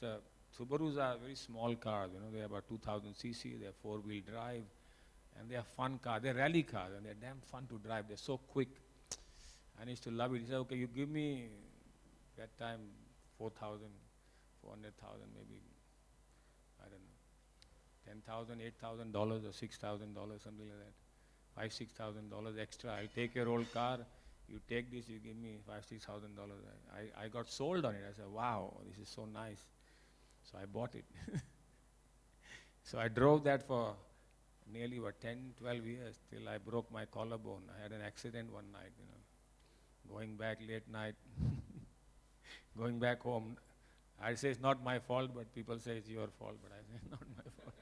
Subarus are very small cars, they're about 2000 cc, they're four-wheel drive, and they're fun cars. They're rally cars, and they're damn fun to drive. They're so quick. I used to love it. He said, okay, you give me, that time, 4,000, 400,000, maybe, I don't know, $10,000, $8,000 or $6,000, something like that. $5,000, $6,000 extra. I'll take your old car. You take this, you give me $5,000, $6,000. I got sold on it. I said, wow, this is so nice. So I bought it. So I drove that for nearly 10, 12 years till I broke my collarbone. I had an accident one night, going back late night, going back home. I say it's not my fault, but people say it's your fault, but I say it's not my fault.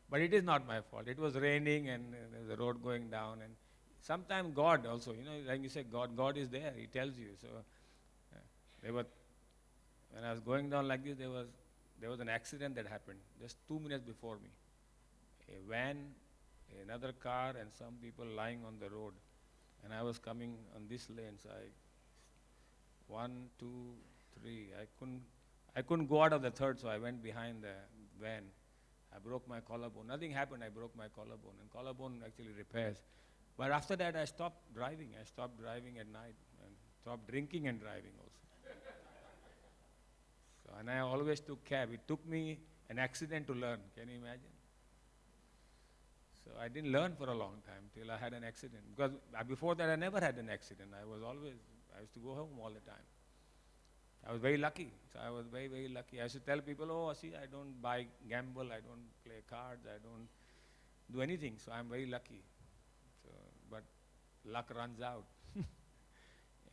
But it is not my fault. It was raining and there was a road going down, and sometimes God also, like you say, God is there. He tells you. So when I was going down like this, there was an accident that happened just 2 minutes before me. A van, another car, and some people lying on the road, and I was coming on this lane. So 1, 2, 3. I couldn't go out of the third, so I went behind the van. I broke my collarbone. Nothing happened. I broke my collarbone, and collarbone actually repairs. But after that, I stopped driving. I stopped driving at night and stopped drinking and driving also. And I always took cab. It took me an accident to learn. Can you imagine? So I didn't learn for a long time till I had an accident. Because before that, I never had an accident. I used to go home all the time. I was very lucky. So I was very, very lucky. I used to tell people, oh, see, I don't gamble, I don't play cards, I don't do anything. So I'm very lucky. But luck runs out.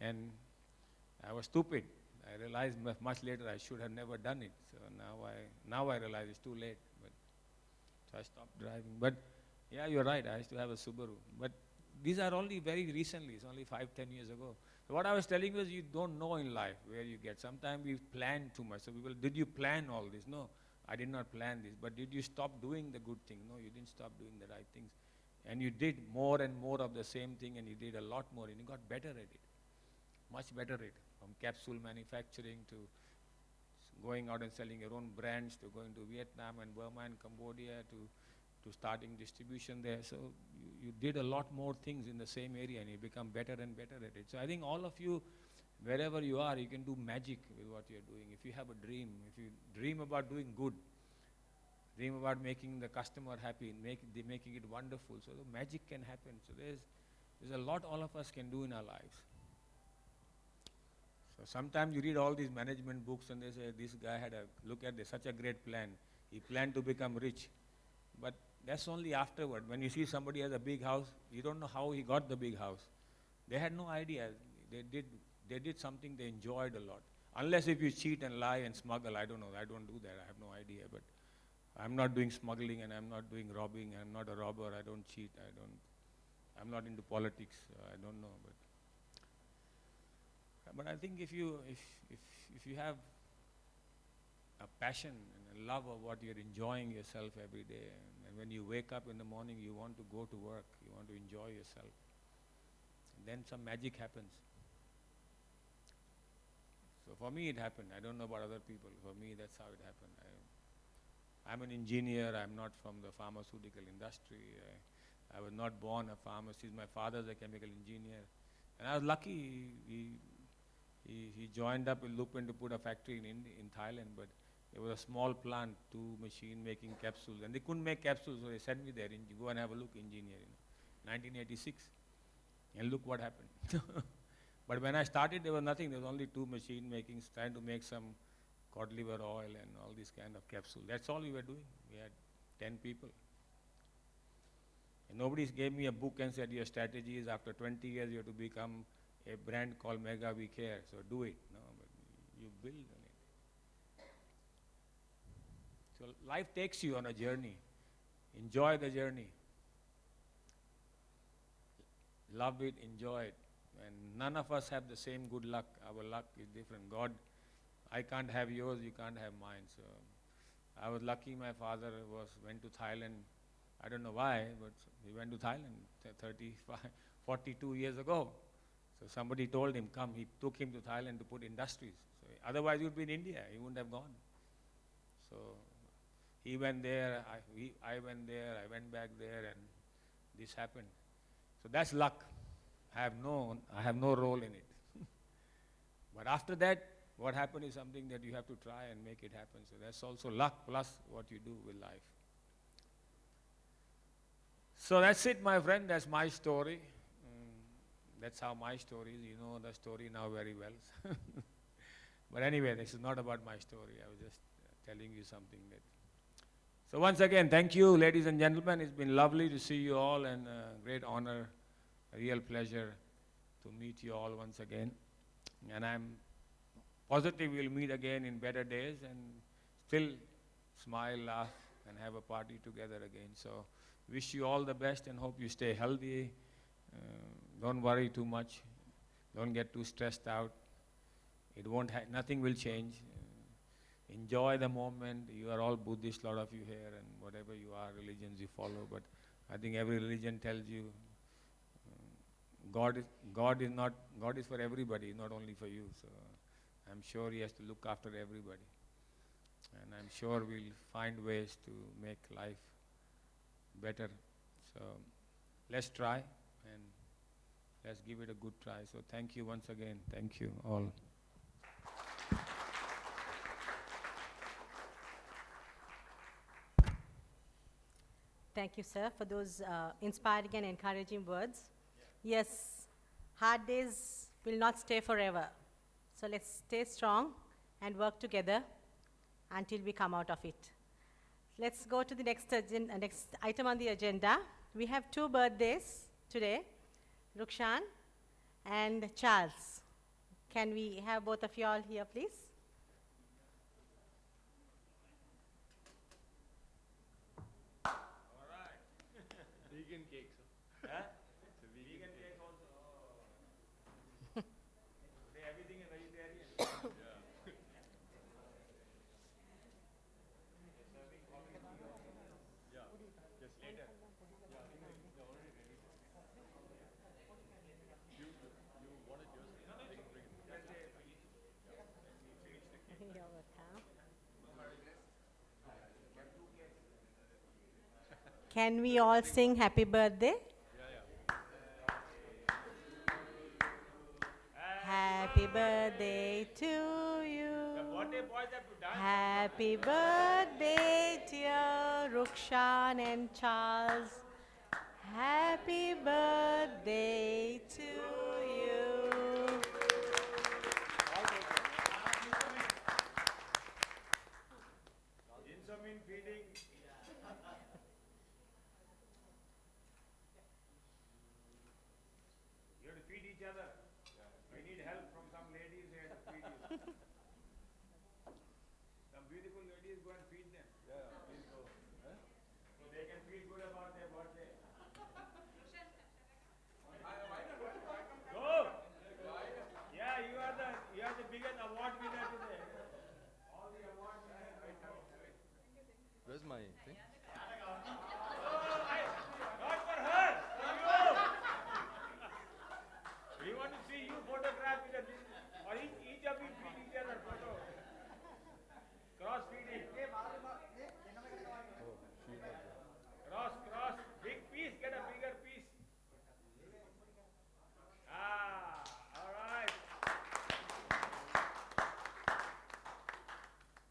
And I was stupid. I realized much later I should have never done it. So now I realize it's too late. So I stopped driving. But yeah, you're right. I used to have a Subaru. But these are only very recently. It's only 5, 10 years ago. So what I was telling you is you don't know in life where you get. Sometimes we plan too much. So people, did you plan all this? No, I did not plan this. But did you stop doing the good thing? No, you didn't stop doing the right things. And you did more and more of the same thing, and you did a lot more, and you got better at it. Much better at it. From capsule manufacturing to going out and selling your own brands, to going to Vietnam and Burma and Cambodia, to starting distribution there. So you did a lot more things in the same area, and you become better and better at it. So I think all of you, wherever you are, you can do magic with what you're doing. If you have a dream, if you dream about doing good, dream about making the customer happy, making it wonderful, so the magic can happen. So there's a lot all of us can do in our lives. So sometimes you read all these management books and they say, this guy had such a great plan. He planned to become rich. But that's only afterward. When you see somebody has a big house, you don't know how he got the big house. They had no idea. They did something they enjoyed a lot. Unless if you cheat and lie and smuggle, I don't know. I don't do that. I have no idea. But I'm not doing smuggling and I'm not doing robbing. I'm not a robber. I don't cheat. I'm not into politics. I don't know. But I think if you have a passion and a love of what you're enjoying yourself every day, and when you wake up in the morning, you want to go to work, you want to enjoy yourself, and then some magic happens. So for me, it happened. I don't know about other people. For me, that's how it happened. I'm an engineer. I'm not from the pharmaceutical industry. I was not born a pharmacist. My father's a chemical engineer. And I was lucky. He joined up with Lupin to put a factory in Thailand, but there was a small plant, 2 machine making capsules, and they couldn't make capsules, so they sent me there, go and have a look, engineer, 1986, and look what happened. But when I started, there was nothing. There was only 2 machine making, trying to make some cod liver oil and all these kind of capsules. That's all we were doing. We had 10 people. And nobody gave me a book and said, your strategy is after 20 years you have to become a brand called Mega We Care, so do it. No, but you build on it. So life takes you on a journey. Enjoy the journey. Love it, enjoy it. And none of us have the same good luck. Our luck is different. God, I can't have yours, you can't have mine. So I was lucky my father went to Thailand. I don't know why, but he went to Thailand 35, 42 years ago. So somebody told him, come. He took him to Thailand to put industries. So otherwise, he would be in India. He wouldn't have gone. So he went there. I went there. I went back there, and this happened. So that's luck. I have no role in it. But after that, what happened is something that you have to try and make it happen. So that's also luck plus what you do with life. So that's it, my friend. That's my story. That's how my story is. You know the story now very well. But anyway, this is not about my story. I was just telling you something that. So once again, thank you, ladies and gentlemen. It's been lovely to see you all, and great honor, a real pleasure to meet you all once again. And I'm positive we'll meet again in better days and still smile, laugh, and have a party together again. So wish you all the best and hope you stay healthy. Don't worry too much. Don't get too stressed out. It won't. Nothing will change. Enjoy the moment. You are all Buddhist, a lot of you here, and whatever you are, religions you follow. But I think every religion tells you God is for everybody, not only for you. So I'm sure He has to look after everybody, and I'm sure we'll find ways to make life better. So let's try and let's give it a good try. So thank you once again. Thank you all. Thank you, sir, for those inspiring and encouraging words. Yes, hard days will not stay forever. So let's stay strong and work together until we come out of it. Let's go to the next item on the agenda. We have two birthdays today, Rukshan and Charles. Can we have both of you all here, please? Vegan cake, sir. It's a vegan cake. Also. Today everything is vegetarian. Just later. You wanted yours? You're welcome. Can we all sing happy birthday? Happy birthday to you. Birthday boys have to dance. Happy birthday, dear Rukshan and Charles. Happy birthday to you. Insulin feeding. You have to feed each other. We need help from some ladies here to feed you. Some beautiful ladies, go and feed them. Please go. So they can feel good about their birthday. Go! Yeah, you are the biggest award winner today. All the award winners right now. Where's my thing? Not for her, for you. We want to see you photograph with or each of you feed each other photo. Cross feeding. Cross. Big piece, get a bigger piece. All right.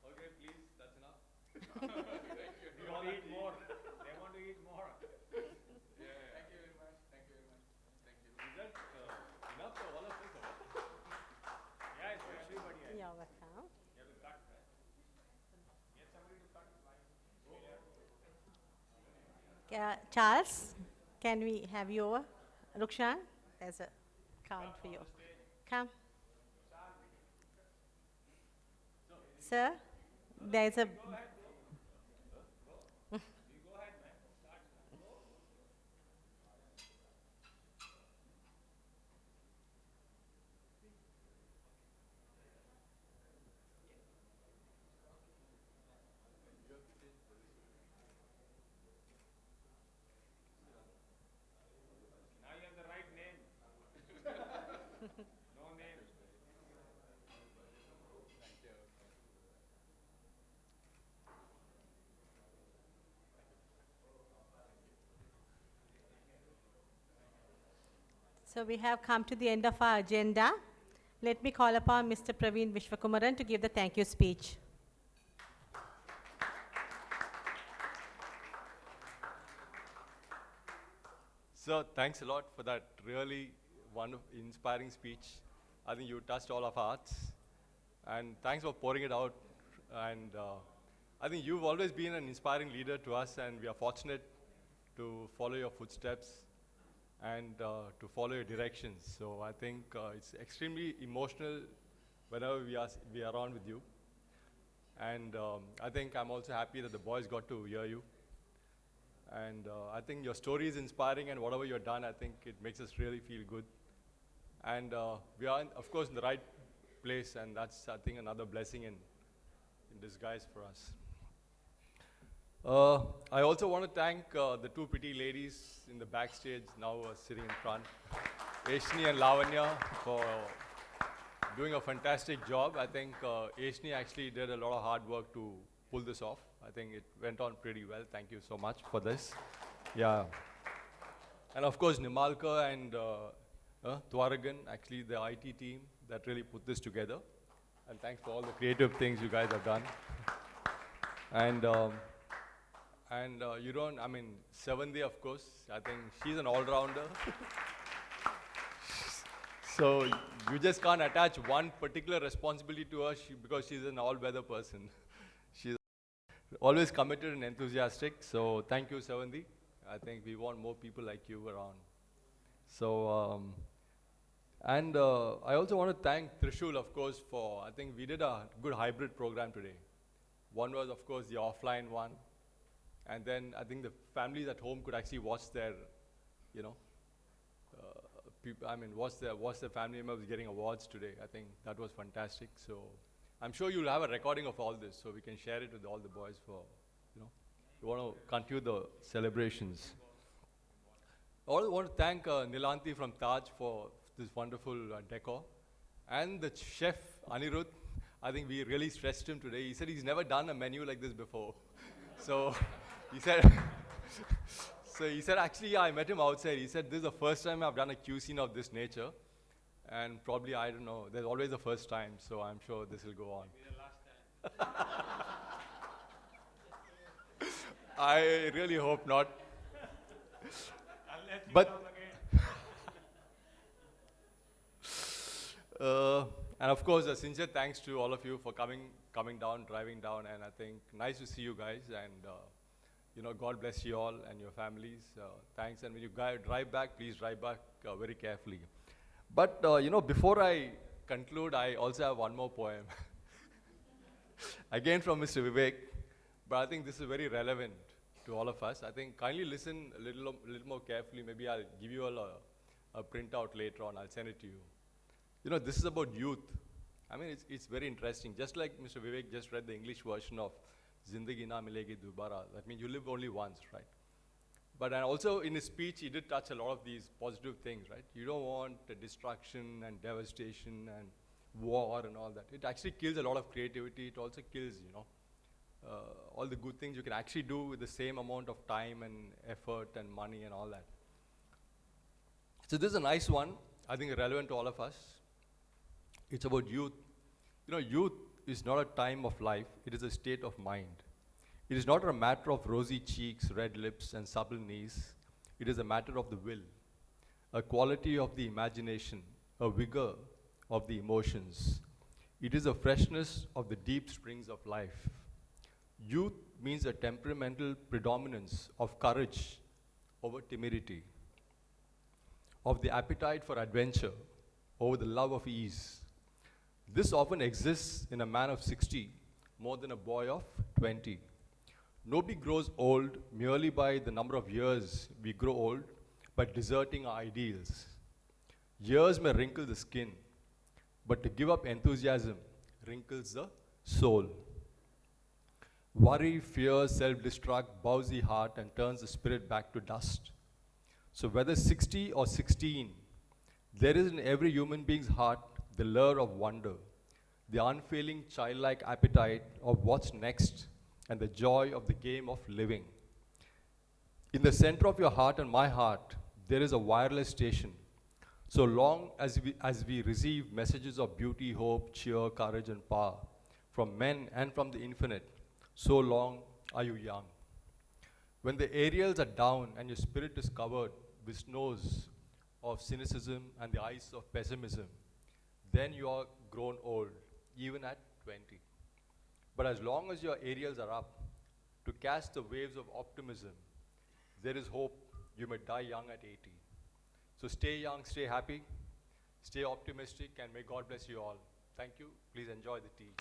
Okay, please, that's enough. You want to eat more. They want to eat more. Thank you very much. Thank you very much. Thank you. Is that enough for all of us? Or what? Yeah, it's for everybody. You're welcome. You have to cut, right? Get somebody to cut. Charles, can we have you over? Rukshan, there's a card for you. Come. Sir, there's a. So we have come to the end of our agenda. Let me call upon Mr. Praveen Vishwakumaran to give the thank you speech. So thanks a lot for that really wonderful, inspiring speech. I think you touched all of our hearts, and thanks for pouring it out. And I think you've always been an inspiring leader to us, and we are fortunate to follow your footsteps and to follow your directions. So I think it's extremely emotional whenever we are around with you. And I think I'm also happy that the boys got to hear you. And I think your story is inspiring, and whatever you've done, I think it makes us really feel good. And we are, of course, in the right place, and that's, I think, another blessing in disguise for us. I also want to thank the two pretty ladies in the backstage now sitting in front, Eshni and Lavanya, for doing a fantastic job. I think Eshni actually did a lot of hard work to pull this off. I think it went on pretty well. Thank you so much for this. Yeah. And of course, Nimalka and Twaragan, actually the IT team that really put this together. And thanks for all the creative things you guys have done. And you don't, I mean, Seventhi, of course, I think she's an all-rounder. So you just can't attach one particular responsibility to her because she's an all-weather person. She's always committed and enthusiastic. So thank you, Seventhi. I think we want more people like you around. So, I also want to thank Trishul, of course, for, I think we did a good hybrid program today. One was, of course, the offline one. And then I think the families at home could actually watch their, you know, watch their family members getting awards today. I think that was fantastic. So I'm sure you'll have a recording of all this, so we can share it with all the boys for, you know, you want to continue the celebrations. I also want to thank Nilanthi from Taj for this wonderful decor. And the chef, Anirudh, I think we really stressed him today. He said he's never done a menu like this before. So he said, actually, yeah, I met him outside. He said, this is the first time I've done a cuisine of this nature. And probably, I don't know, there's always a first time, so I'm sure this will go on. Maybe the last time. I really hope not. And of course, a sincere thanks to all of you for coming down, driving down, and I think nice to see you guys, and you know, God bless you all and your families. Thanks, and when you drive back, please drive back very carefully. But you know, before I conclude, I also have one more poem. Again from Mr. Vivek, but I think this is very relevant to all of us. I think kindly listen a little more carefully. Maybe I'll give you all a printout later on. I'll send it to you. You know, this is about youth. I mean, it's very interesting. Just like Mr. Vivek just read the English version of Zindagi Na Milegi Dubara. That means you live only once, right? But and also in his speech, he did touch a lot of these positive things, right? You don't want destruction and devastation and war and all that. It actually kills a lot of creativity. It also kills, you know, all the good things you can actually do with the same amount of time and effort and money and all that. So this is a nice one, I think relevant to all of us. It's about youth. You know, youth is not a time of life, it is a state of mind. It is not a matter of rosy cheeks, red lips, and supple knees. It is a matter of the will, a quality of the imagination, a vigor of the emotions. It is a freshness of the deep springs of life. Youth means a temperamental predominance of courage over timidity, of the appetite for adventure over the love of ease. This often exists in a man of 60 more than a boy of 20. Nobody grows old merely by the number of years we grow old, by deserting our ideals. Years may wrinkle the skin, but to give up enthusiasm wrinkles the soul. Worry, fear, self-destruct bows the heart and turns the spirit back to dust. So whether 60 or 16, There is in every human being's heart the lure of wonder, the unfailing childlike appetite of what's next, and the joy of the game of living. In the center of your heart and my heart, there is a wireless station. So long as we receive messages of beauty, hope, cheer, courage, and power from men and from the infinite, so long are you young. When the aerials are down and your spirit is covered with snows of cynicism and the ice of pessimism, then you are grown old, even at 20. But as long as your aerials are up, to catch the waves of optimism, there is hope you may die young at 80. So stay young, stay happy, stay optimistic, and may God bless you all. Thank you. Please enjoy the tea.